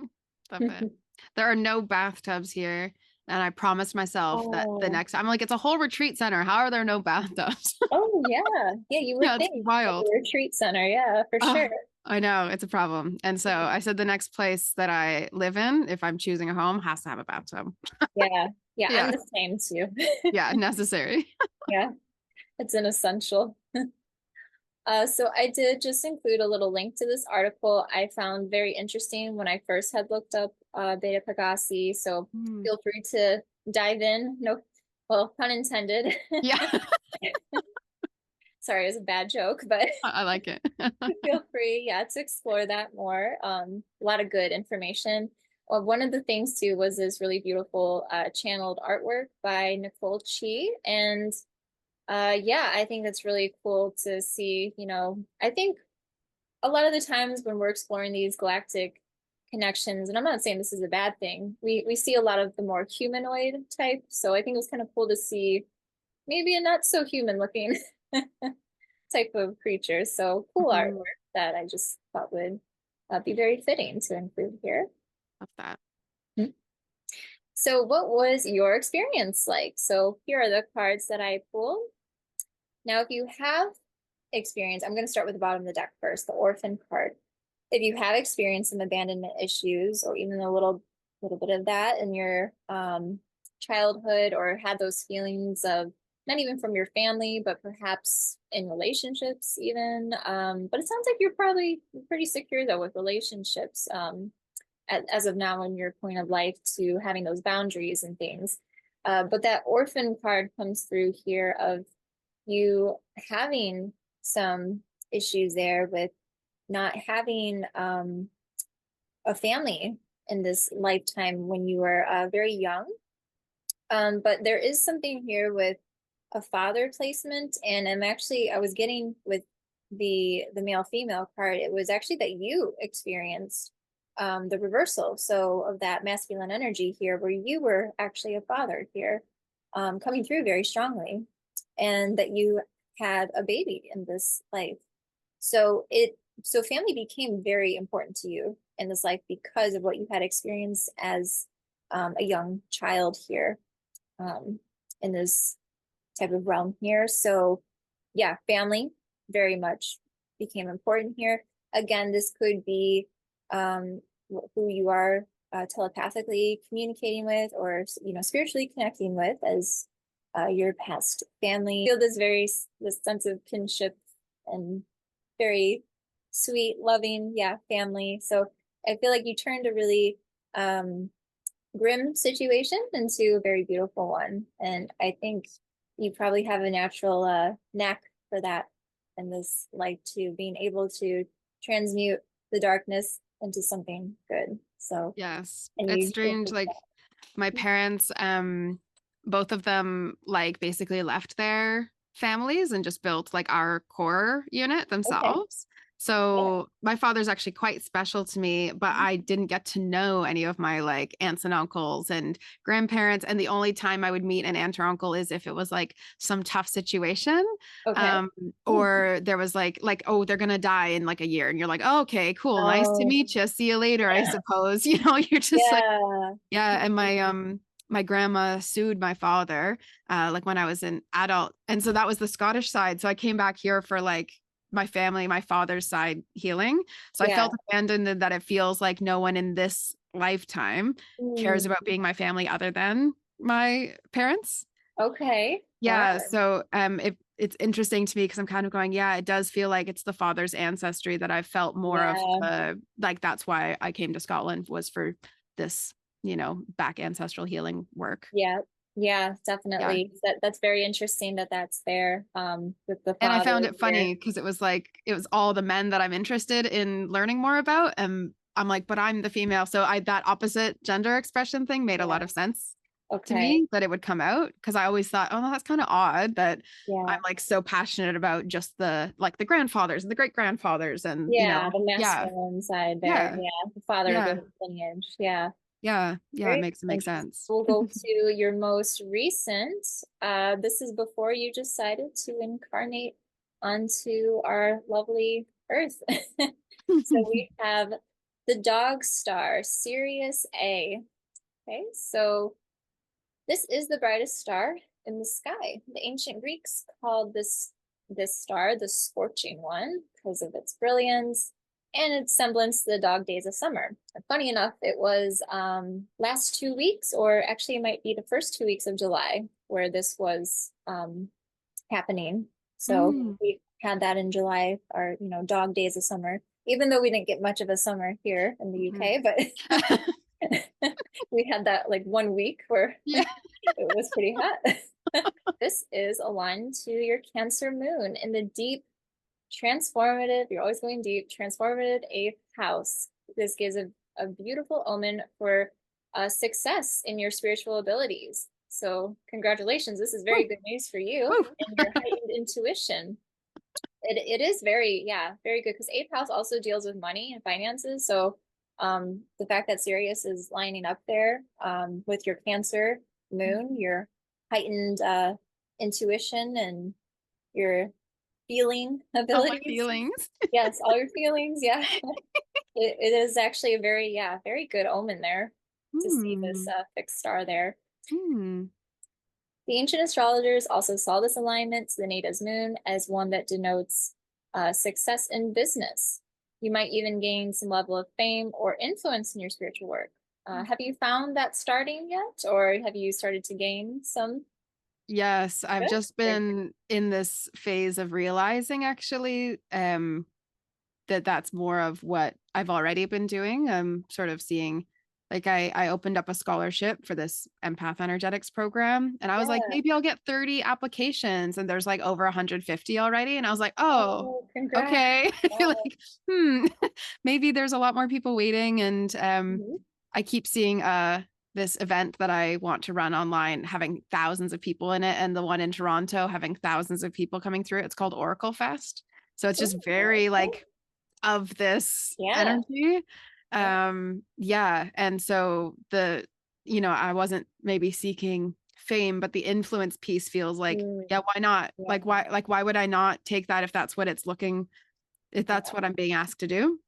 Love it. There are no bathtubs here. And I promised myself that the Oh, next, I'm like, it's a whole retreat center. How are there no bathtubs? oh yeah, yeah. You would Yeah, it's think of wild. a retreat center, yeah, for Oh, sure. I know it's a problem. And so I said the next place that I live in, if I'm choosing a home, has to have a bathtub. Yeah, yeah. I'm Yeah. the same too. Yeah. Necessary. Yeah, it's an essential. So I did just include a little link to this article I found very interesting when I first had looked up Beta Pegasi. So Mm. feel free to dive in. No, well, pun intended. Yeah. Sorry, it was a bad joke, but I like it. feel free, yeah, to explore that more. A lot of good information. One of the things too was this really beautiful channeled artwork by Nicole Chi, and yeah, I think that's really cool to see. I think a lot of the times when we're exploring these galactic connections, and I'm not saying this is a bad thing, we see a lot of the more humanoid type. So I think it was kind of cool to see maybe a not so human looking type of creature. So cool Mhm. artwork that I just thought would be very fitting to include here. Love that. Mhm. So, what was your experience like? So, here are the cards that I pulled. Now, if you have experience, I'm going to start with the bottom of the deck first, the orphan card. If you have experienced some abandonment issues or even a little bit of that in your childhood, or had those feelings of not even from your family, but perhaps in relationships even. But it sounds like you're probably pretty secure though with relationships, as of now in your point of life, to having those boundaries and things. But that orphan card comes through here of you having some issues there with not having a family in this lifetime when you were very young. But there is something here with a father placement, and I was getting with the male female card. It was actually that you experienced the reversal, so of that masculine energy here, where you were actually a father here, coming through very strongly, and that you had a baby in this life. So family became very important to you in this life because of what you had experienced as a young child here, um, in this type of realm here. So yeah, family very much became important here. Again, this could be who you are telepathically communicating with, or spiritually connecting with, as your past family. I feel this sense of kinship and very sweet, loving, yeah, family. So I feel like you turned a really grim situation into a very beautiful one. And I think you probably have a natural knack for that in this life too, being able to transmute the darkness into something good. So, Yes. and It's you strange. Like my parents, both of them like basically left their families and just built like our core unit okay, themselves. yeah, So my father's actually quite special to me, but I didn't get to know any of my like aunts and uncles and grandparents. And the only time I would meet an aunt or uncle is if it was like some tough situation. okay. Um, or there was oh, they're gonna die in like a year. And you're like, oh, okay, cool, nice to Oh, meet you. See you later, I yeah, suppose. You're just like, yeah, yeah, and my grandma sued my father like when I was an adult. And so that was the Scottish side. So I came back here for like my family, my father's side healing. So I yeah. felt abandoned and that it feels like no one in this lifetime cares Mm, about being my family other than my parents. okay, wow, Yeah, so it's interesting to me because I'm kind of going, yeah, it does feel like it's the father's ancestry that I've felt more of yeah. the like that's why I came to Scotland was for this, back ancestral healing work. Yeah, yeah, Yeah. definitely. That's very interesting that that's there with the And I father found it here. funny because it was like it was all the men that I'm interested in learning more about. And I'm like, but I'm the female. So I that opposite gender expression thing made a lot Yeah. of sense to Okay. me that it would come out because I always thought, oh, that's kind of odd that I'm Yeah. like so passionate about just the grandfathers and the great grandfathers and Yeah, the yeah, masculine side there. yeah, Yeah, the father of yeah, the lineage. Yeah. yeah, it Very makes interesting. sense. We'll go to your most recent. This is before you decided to incarnate onto our lovely Earth. So we have the dog star, Sirius A. Okay, so this is the brightest star in the sky. The ancient Greeks called this star the scorching one because of its brilliance and its semblance to the dog days of summer. And funny enough, it was last 2 weeks, or actually it might be the first 2 weeks of July, where this was happening. So Mm. we had that in July, our dog days of summer. Even though we didn't get much of a summer here in the Mhm. UK, but we had that like one week where Yeah. it was pretty hot. This is aligned to your Cancer moon in the deep, transformative, you're always going deep, transformative eighth house. This gives a beautiful omen for success in your spiritual abilities. So, congratulations. This is very Woo, good news for you woo. and your heightened intuition. It is very, yeah, very good because eighth house also deals with money and finances. So, the fact that Sirius is lining up there with your Cancer moon, your heightened intuition and your feeling All my abilities. feelings. Yes, all your feelings. Yeah. It is actually a very, yeah, very good omen there to see this Hmm. fixed star there. Hmm. The ancient astrologers also saw this alignment to the native's moon as one that denotes success in business. You might even gain some level of fame or influence in your spiritual work. Have you found that starting yet, or have you started to gain some? Yes, I've Good. just Very been in this phase of realizing actually that that's more of what I've already been doing. I'm sort of seeing like I opened up a scholarship for this empath energetics program and I was like good. maybe I'll get 30 applications and there's like over 150 already and I was like, "Oh, Oh, congrats. okay." Wow. Like, maybe there's a lot more people waiting and Mhm. I keep seeing this event that I want to run online having thousands of people in it and the one in Toronto having thousands of people coming through. It's called Oracle Fest. So it's just Ooh, very okay. like of this Yeah. energy. Yeah. Yeah. And so I wasn't maybe seeking fame, but the influence piece feels like, Mm, yeah, why not? yeah. Like why would I not take that if that's Yeah. what I'm being asked to do?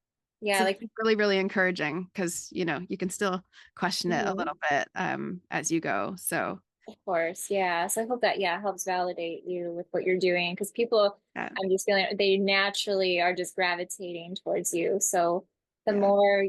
Yeah. So Like, it's really, really encouraging because, you can still question it a mhm. little bit as you go. So Of course, yeah. So I hope that, yeah, helps validate you with what you're doing because people, yeah, I'm just feeling they naturally are just gravitating towards you. So the yeah. more,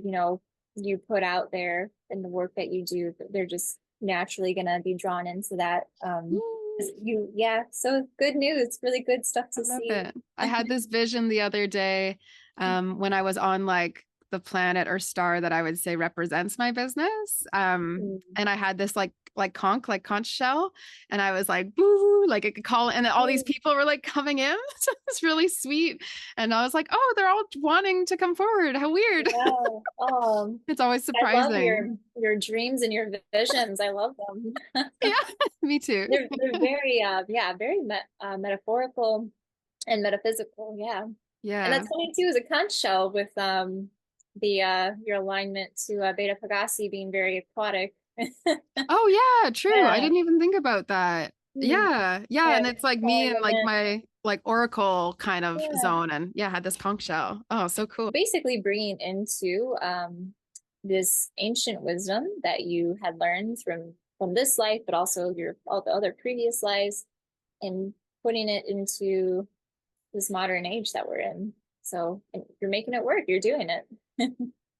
you put out there in the work that you do, they're just naturally gonna be drawn into that. 'Cause yeah, so good news, really good stuff I to love see. it. I had this vision the other day when I was on like the planet or star that I would say represents my business. Mm. And I had this like conch shell, and I was like boo, like I could call it, and then all these Mm. people were like coming in. So it's really sweet. And I was like, oh, they're all wanting to come forward. How weird. Yeah. It's always I love surprising. your dreams and your visions. I love them. Yeah, me too. They're very yeah, very metaphorical and metaphysical, yeah. And Yeah. that's funny too, is a conch shell with the your alignment to Beta Pegasi being very aquatic. Oh yeah, true. I Yeah. didn't even think about that. Hmm. Yeah, yeah, Yeah, and it's like all me and like element. my like oracle kind of Yeah. zone, and yeah, I had this conch shell. Oh, so cool. Basically bringing into this ancient wisdom that you had learned from this life, but also your all the other previous lives, and putting it into this modern age that we're in. So and you're making it work. You're doing it.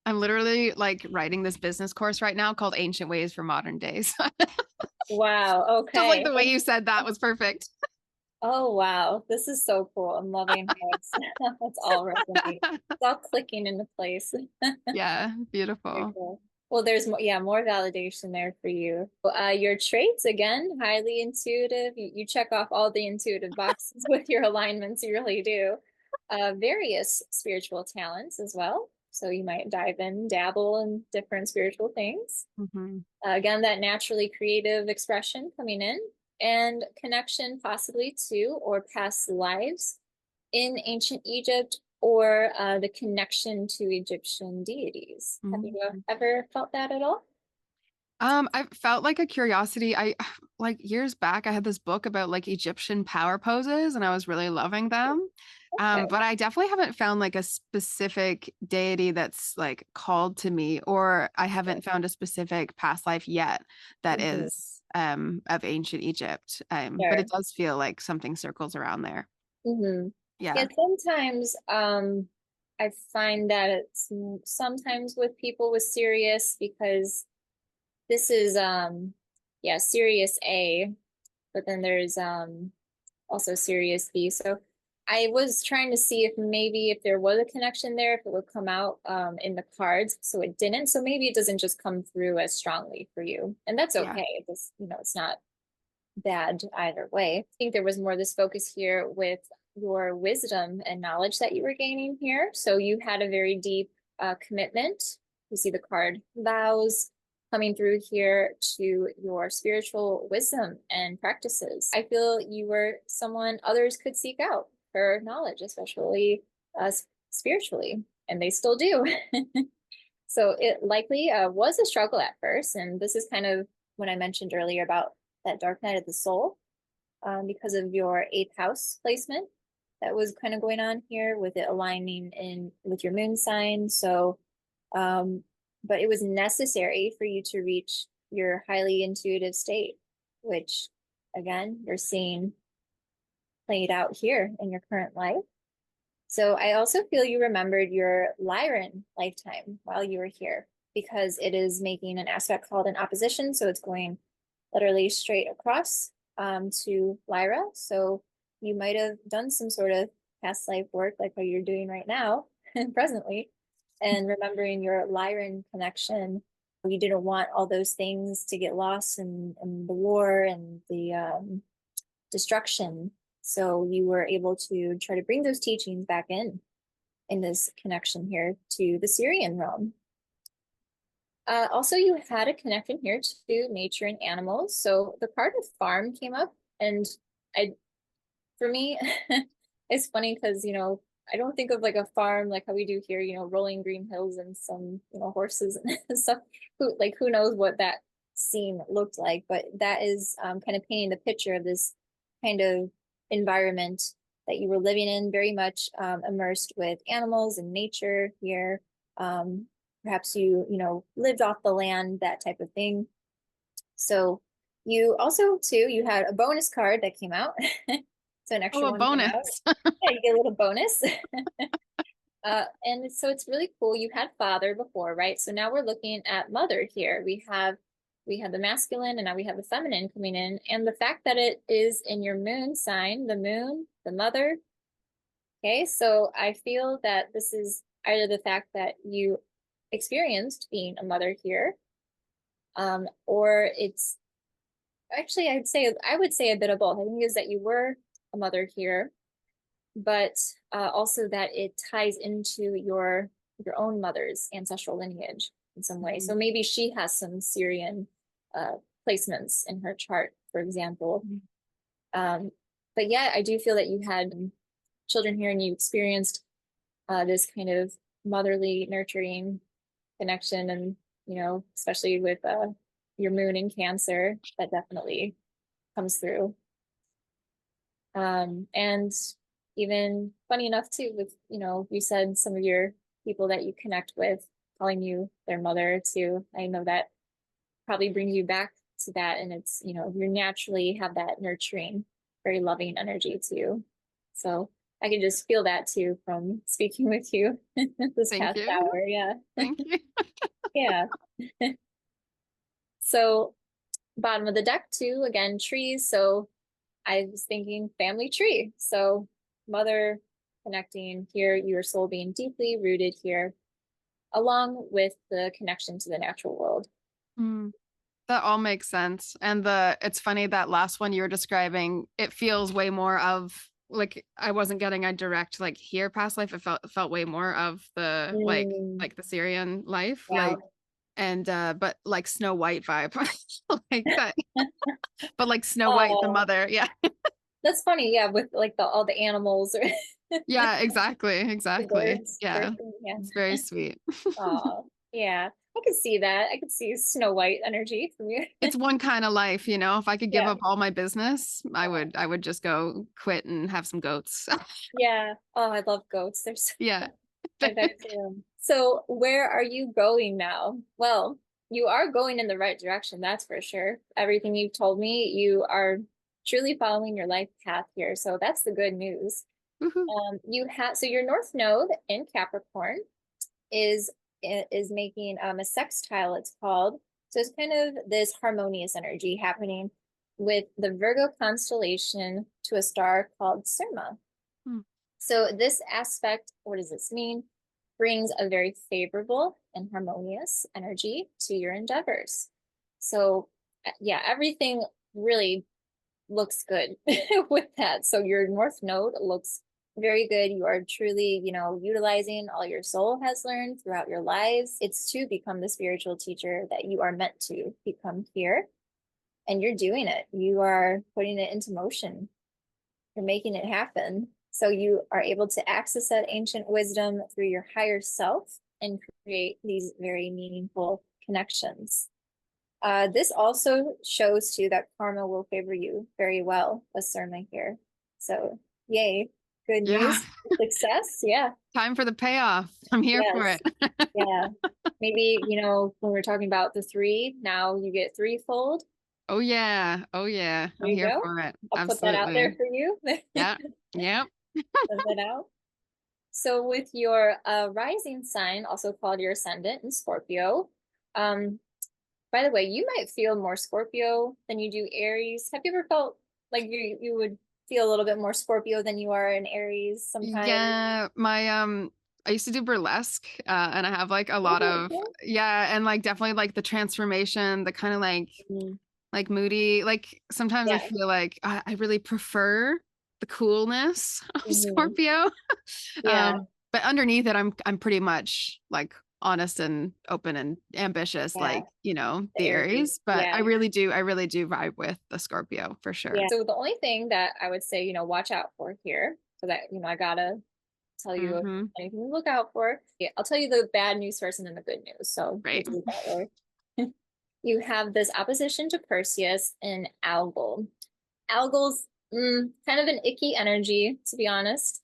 I'm literally like writing this business course right now called Ancient Ways for Modern Days. Wow. Just like Okay. the way you said that was perfect. Oh, wow. This is so cool. I'm loving how it's all resonating. It's all clicking into place. Yeah, Very beautiful. cool. Well, there's more, yeah, more validation there for you. Your traits, again, highly intuitive. You check off all the intuitive boxes with your alignments. You really do. Various spiritual talents as well. So you might dive in, dabble in different spiritual things. Mhm. Again, that naturally creative expression coming in and connection possibly to or past lives in ancient Egypt or the connection to Egyptian deities. Have you Mhm. ever felt that at all? I felt like a curiosity. I like years back, I had this book about like Egyptian power poses, and I was really loving them. Okay. But I definitely haven't found like a specific deity that's like called to me, or I haven't found a specific past life yet that Mhm. is of ancient Egypt. But it Sure. does feel like something circles around there. Hmm. Yeah, Yeah. sometimes I find that it's sometimes with people with Sirius because this is yeah, Sirius A, but then there's also Sirius B. So I was trying to see if maybe if there was a connection there, if it would come out in the cards. So it didn't. So maybe it doesn't just come through as strongly for you. And that's Yeah. okay. It's, it's not bad either way. I think there was more this focus here with your wisdom and knowledge that you were gaining here. So you had a very deep commitment. You see the card vows coming through here to your spiritual wisdom and practices. I feel you were someone others could seek out for knowledge, especially uh, spiritually, and they still do. So it likely was a struggle at first. And this is kind of when I mentioned earlier about that dark night of the soul, because of your eighth house placement that was kind of going on here with it aligning in with your moon sign. So, um, but it was necessary for you to reach your highly intuitive state, which again, you're seeing played out here in your current life. So I also feel you remembered your Lyran lifetime while you were here because it is making an aspect called an opposition. So it's going literally straight across to Lyra. So you might have done some sort of past life work like what you're doing right now presently and remembering your Lyran connection. You didn't want all those things to get lost in the war and the destruction. So you were able to try to bring those teachings back in this connection here to the Syrian realm. Also, you had a connection here to nature and animals. So the card of farm came up, and I, for me, it's funny because I don't think of like a farm like how we do here. Rolling green hills and some horses and stuff. Who knows what that scene looked like? But that is kind of painting the picture of this kind of environment that you were living in, very much immersed with animals and nature here. Perhaps you lived off the land, that type of thing. So you also too, you had a bonus card that came out. So an Oh, extra a one came out. bonus. Yeah, you get a little bonus. And so it's really cool. You had father before, right? So now we're looking at mother here. We have the masculine and now we have the feminine coming in. And the fact that it is in your moon sign, the moon, the mother. Okay, so I feel that this is either the fact that you experienced being a mother here, or it's actually I would say a bit of both. I think is that you were a mother here, but also that it ties into your own mother's ancestral lineage in some way. Mhm. So maybe she has some Syrian uh, placements in her chart, for example. Um, but yeah, I do feel that you had children here and you experienced this kind of motherly, nurturing connection, and especially with your moon in Cancer, that definitely comes through. And even funny enough too, with you said some of your people that you connect with calling you their mother too. I know that probably brings you back to that, and it's you naturally have that nurturing, very loving energy too. So I can just feel that too from speaking with you this Thank past you. hour. Yeah, Thank you. yeah. So bottom of the deck too, again, trees. So I was thinking family tree. So mother connecting here, your soul being deeply rooted here, along with the connection to the natural world. Mm, that all makes sense. And it's funny that last one you were describing, it feels way more of like I wasn't getting a direct like here past life. It felt way more of the Mm, like the Syrian life. yeah. And but like Snow White vibe. Like that. But like Snow White, the Oh, mother. Yeah. that's funny. Yeah, with like all the animals or Yeah, exactly. the Exactly. birds Yeah. chirping. Yeah. It's very sweet. Oh, yeah. I could see that. I could see Snow White energy from you. It's one kind of life, you know. If I could give Yeah. up all my business, I Oh, would I would just go quit and have some goats. yeah. Oh, I love goats. They're so Yeah. I bet you. So where are you going now? Well, you are going in the right direction, that's for sure. Everything you've told me, you are truly following your life path here. So that's the good news. Woohoo. You have so your North Node in Capricorn is is making a sextile, it's called. So it's kind of this harmonious energy happening with the Virgo constellation to a star called Surma. Hmm. So this aspect, what does this mean? Brings a very favorable and harmonious energy to your endeavors. So yeah, everything really looks good with that. So your North Node looks very good. You are truly, utilizing all your soul has learned throughout your lives. It's to become the spiritual teacher that you are meant to become here. And you're doing it. You are putting it into motion. You're making it happen. So you are able to access that ancient wisdom through your higher self and create these very meaningful connections. This also shows too that karma will favor you very well, a sermon here. So, yay, good Yeah. news, success. Yeah, Time for the payoff. I'm here for yes, it. yeah. Maybe, when we're talking about the three, now you get threefold. Oh yeah. Oh yeah. There I'm you here go. for it. I'll put that out there Absolutely. for you. Yeah. Yeah. Send that out. So, with your rising sign, also called your ascendant in Scorpio, um, by the way, you might feel more Scorpio than you do Aries. Have you ever felt like you would feel a little bit more Scorpio than you are in Aries sometimes? Yeah, I used to do burlesque, and I have like a lot Oh, of, yeah, and like definitely like the transformation, the kind of yeah. like moody, like sometimes I Yeah. feel like I really prefer the coolness of Mhm. Scorpio. Yeah. But underneath it, I'm pretty much like honest and open and ambitious, Yeah. like, you know, The the Aries. Aries. But Yeah. I really do vibe with the Scorpio for Yeah. sure. So the only thing that I would say, watch out for here, so that, I gotta tell you Hmm. anything to look out for. Yeah, I'll tell you the bad news first and then the good news. So we'll Right. do it that way. You have this opposition to Perseus in Algol. Algol's kind of an icky energy, to be honest.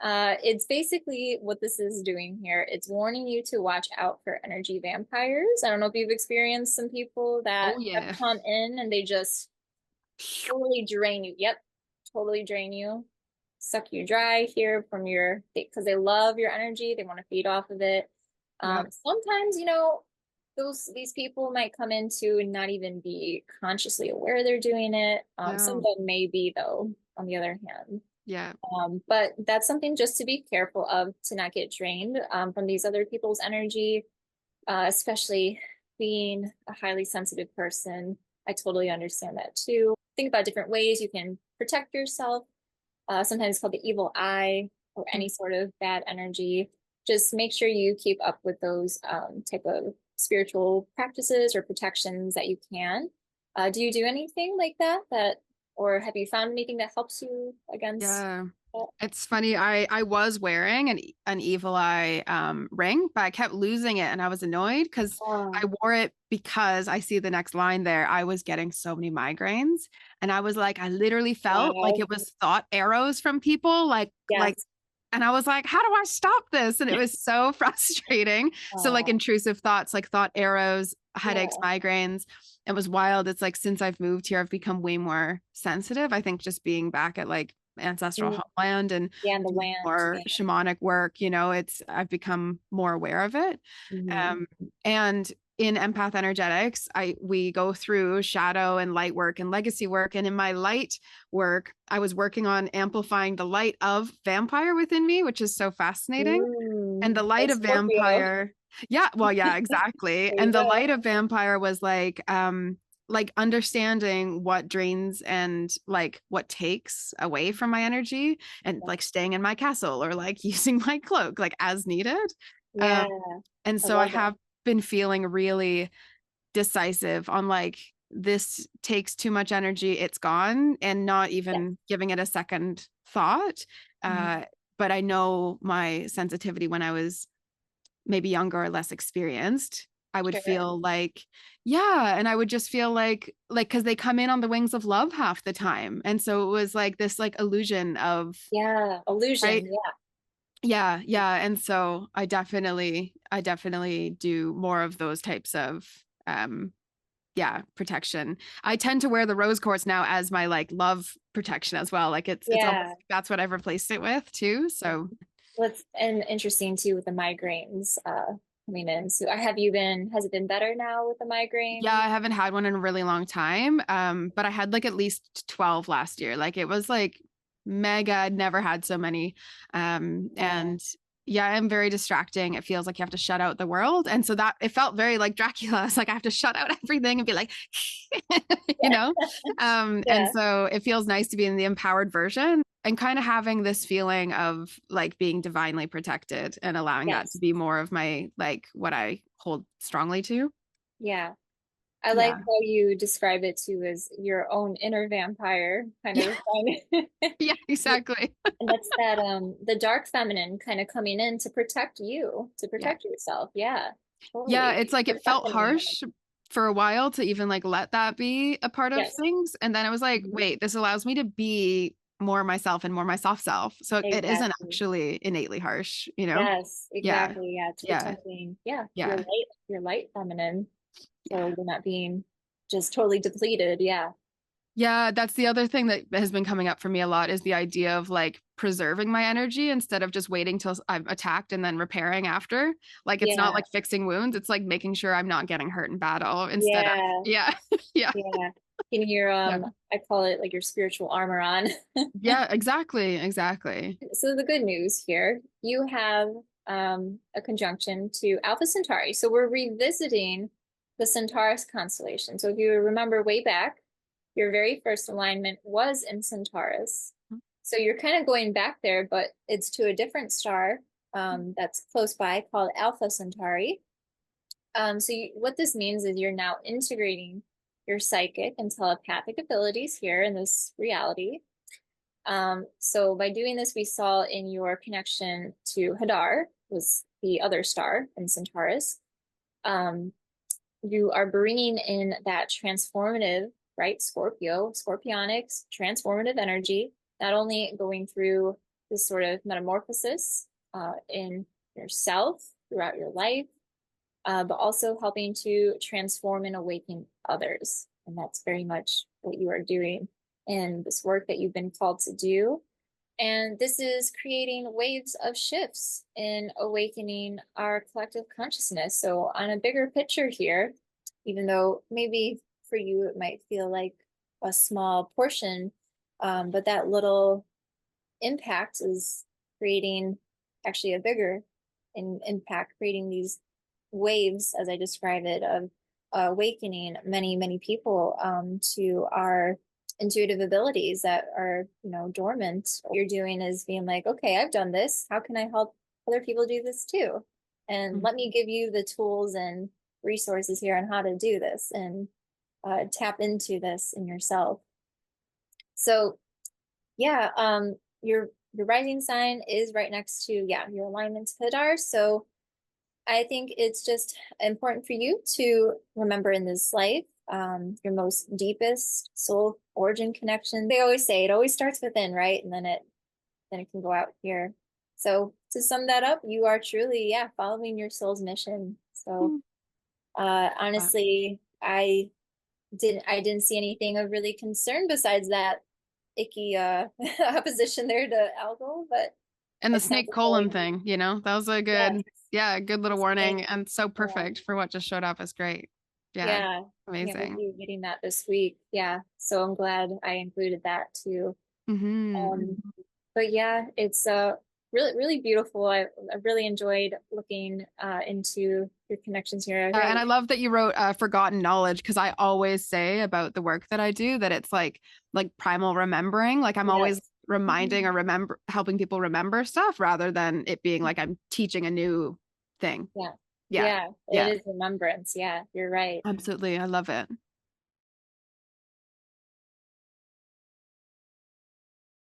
It's basically what this is doing here. It's warning you to watch out for energy vampires. I don't know if you've experienced some people that Oh have yeah. come in and they just totally drain you. Yep, totally drain you, suck you dry here from because they love your energy. They want to feed off of it. Yeah. Sometimes, these people might come into and not even be consciously aware they're doing it. Some of Yeah. them may be though, on the other hand. Yeah. But that's something just to be careful of to not get drained from these other people's energy, especially being a highly sensitive person. I totally understand that too. Think about different ways you can protect yourself. Sometimes it's called the evil eye or any sort of bad energy. Just make sure you keep up with those type of spiritual practices or protections that you can. Do you do anything like that, or have you found anything that helps you against Yeah. that? It's funny. I was wearing an evil eye ring, but I kept losing it and I was annoyed because I Oh, wore it because I see the next line there. I was getting so many migraines and I was like I literally felt like wow. it was thought arrows from people like Yes. and I was like, how do I stop this? And it was so frustrating. So like Oh, intrusive thoughts, like thought arrows, headaches, yeah. migraines. It was wild. It's like since I've moved here, I've become way more sensitive. I think just being back at like ancestral Mm, homeland and yeah, and the doing land. more Yeah. shamanic work, you know, it's I've become more aware of it. Hmm. And in empath energetics, we go through shadow and light work and legacy work. And in my light work, I was working on amplifying the light of vampire within me, which is so fascinating. And the light Like of Scorpio. vampire, yeah, well, yeah, exactly. There you And the go. light of vampire was like understanding what drains and like what takes away from my energy and like staying in my castle or like using my cloak like as needed. Yeah, Um, and I so I love that. have been feeling really decisive on like this takes too much energy, it's gone, and not Yeah. even giving it a second thought. Mhm. Uh, but I know my sensitivity when I was maybe younger or less experienced. I would Sure. feel like, yeah, and I would just feel like because they come in on the wings of love half the time, and so it was like this like illusion of Yeah, right, illusion. Yeah. yeah, yeah, and so I definitely do more of those types of um yeah, protection. I tend to wear the rose quartz now as my like love protection as well. Like it's almost Yeah. that's what I've replaced it with too. So What's and interesting too with the migraines coming in. So has it been better now with the yeah, migraines? I haven't had one in a really long time. But I had like at least 12 last year. Like it was like mega. I'd never had so many. Yeah. And Yeah, I'm very distracting. It feels like you have to shut out the world. And so that it felt very like Dracula. It's like I have to shut out everything and be like, you know? And Yeah. so it feels nice to be in the empowered version and kind of having this feeling of like being divinely protected and allowing that to Yes. be more of my like what I hold strongly to. Yeah. I like Yeah. how you describe it too as your own inner vampire kind Yeah. of fun. Yeah, exactly. And that's that the dark feminine kind of coming in to protect you, to Yeah. protect yourself. Yeah, Yeah, totally. it's like it Your felt feminine harsh energy. for a while to even like let that be a part of Yes. things. And then it was like, Mhm. wait, this allows me to be more myself and more my soft self. So it isn't Exactly. actually innately harsh, you know? Yes, Yeah. exactly. Yeah, it's Yeah. protecting, yeah, Yeah. your light feminine. Yeah. So you're not being just totally depleted. Yeah. Yeah, that's the other thing that has been coming up for me a lot is the idea of like preserving my energy instead of just waiting till I'm attacked and then repairing after. Like it's not Yeah. like fixing wounds, it's like making sure I'm not getting hurt in battle instead of Yeah. yeah. Yeah. Yeah. Getting your Yeah. I call it like your spiritual armor on. Yeah, exactly, exactly. So the good news here, you have a conjunction to Alpha Centauri. So we're revisiting the Centaurus constellation. So if you remember way back, your very first alignment was in Centaurus. So you're kind of going back there, but it's to a different star that's close by called Alpha Centauri. What this means is you're now integrating your psychic and telepathic abilities here in this reality. So by doing this, we saw in your connection to Hadar, was the other star in Centaurus. Um, you are bringing in that transformative, right? Scorpionics, transformative energy, not only going through this sort of metamorphosis in yourself throughout your life, but also helping to transform and awaken others. And that's very much what you are doing in this work that you've been called to do. And this is creating waves of shifts in awakening our collective consciousness. So, on a bigger picture here, even though maybe for you it might feel like a small portion, but that little impact is creating actually a bigger impact, creating these waves, as I describe it, of awakening many, many people to our intuitive abilities that are, dormant. What you're doing is being like, okay, I've done this. How can I help other people do this too? And let me give you the tools and resources here on how to do this and tap into this in yourself. So yeah, your rising sign is right next to your alignment to Hadar. So I think it's just important for you to remember in this life, your most deepest soul origin connection. They always say it always starts within, right? And then it can go out here. So to sum that up, you are truly, following your soul's mission. So honestly, I didn't see anything of really concern besides that icky opposition there to algal, but And the it sounds snake colon like thing, you know, that was a yes, good, yeah, good little snake, warning and so yeah, perfect for what just showed up is great. Yeah, yeah, yeah, with amazing. you getting that this week, yeah. So I'm glad I included that too. Hmm. Um, but yeah, it's really really beautiful. I really enjoyed looking into your connections here. Yeah, And I love that you wrote forgotten knowledge because I always say about the work that I do that it's like primal remembering. Like I'm always yes. reminding or remember helping people remember stuff rather than it being like I'm teaching a new thing. Yeah. Yeah. Yeah, it Yeah. is remembrance. Yeah, you're right. Absolutely. I love it.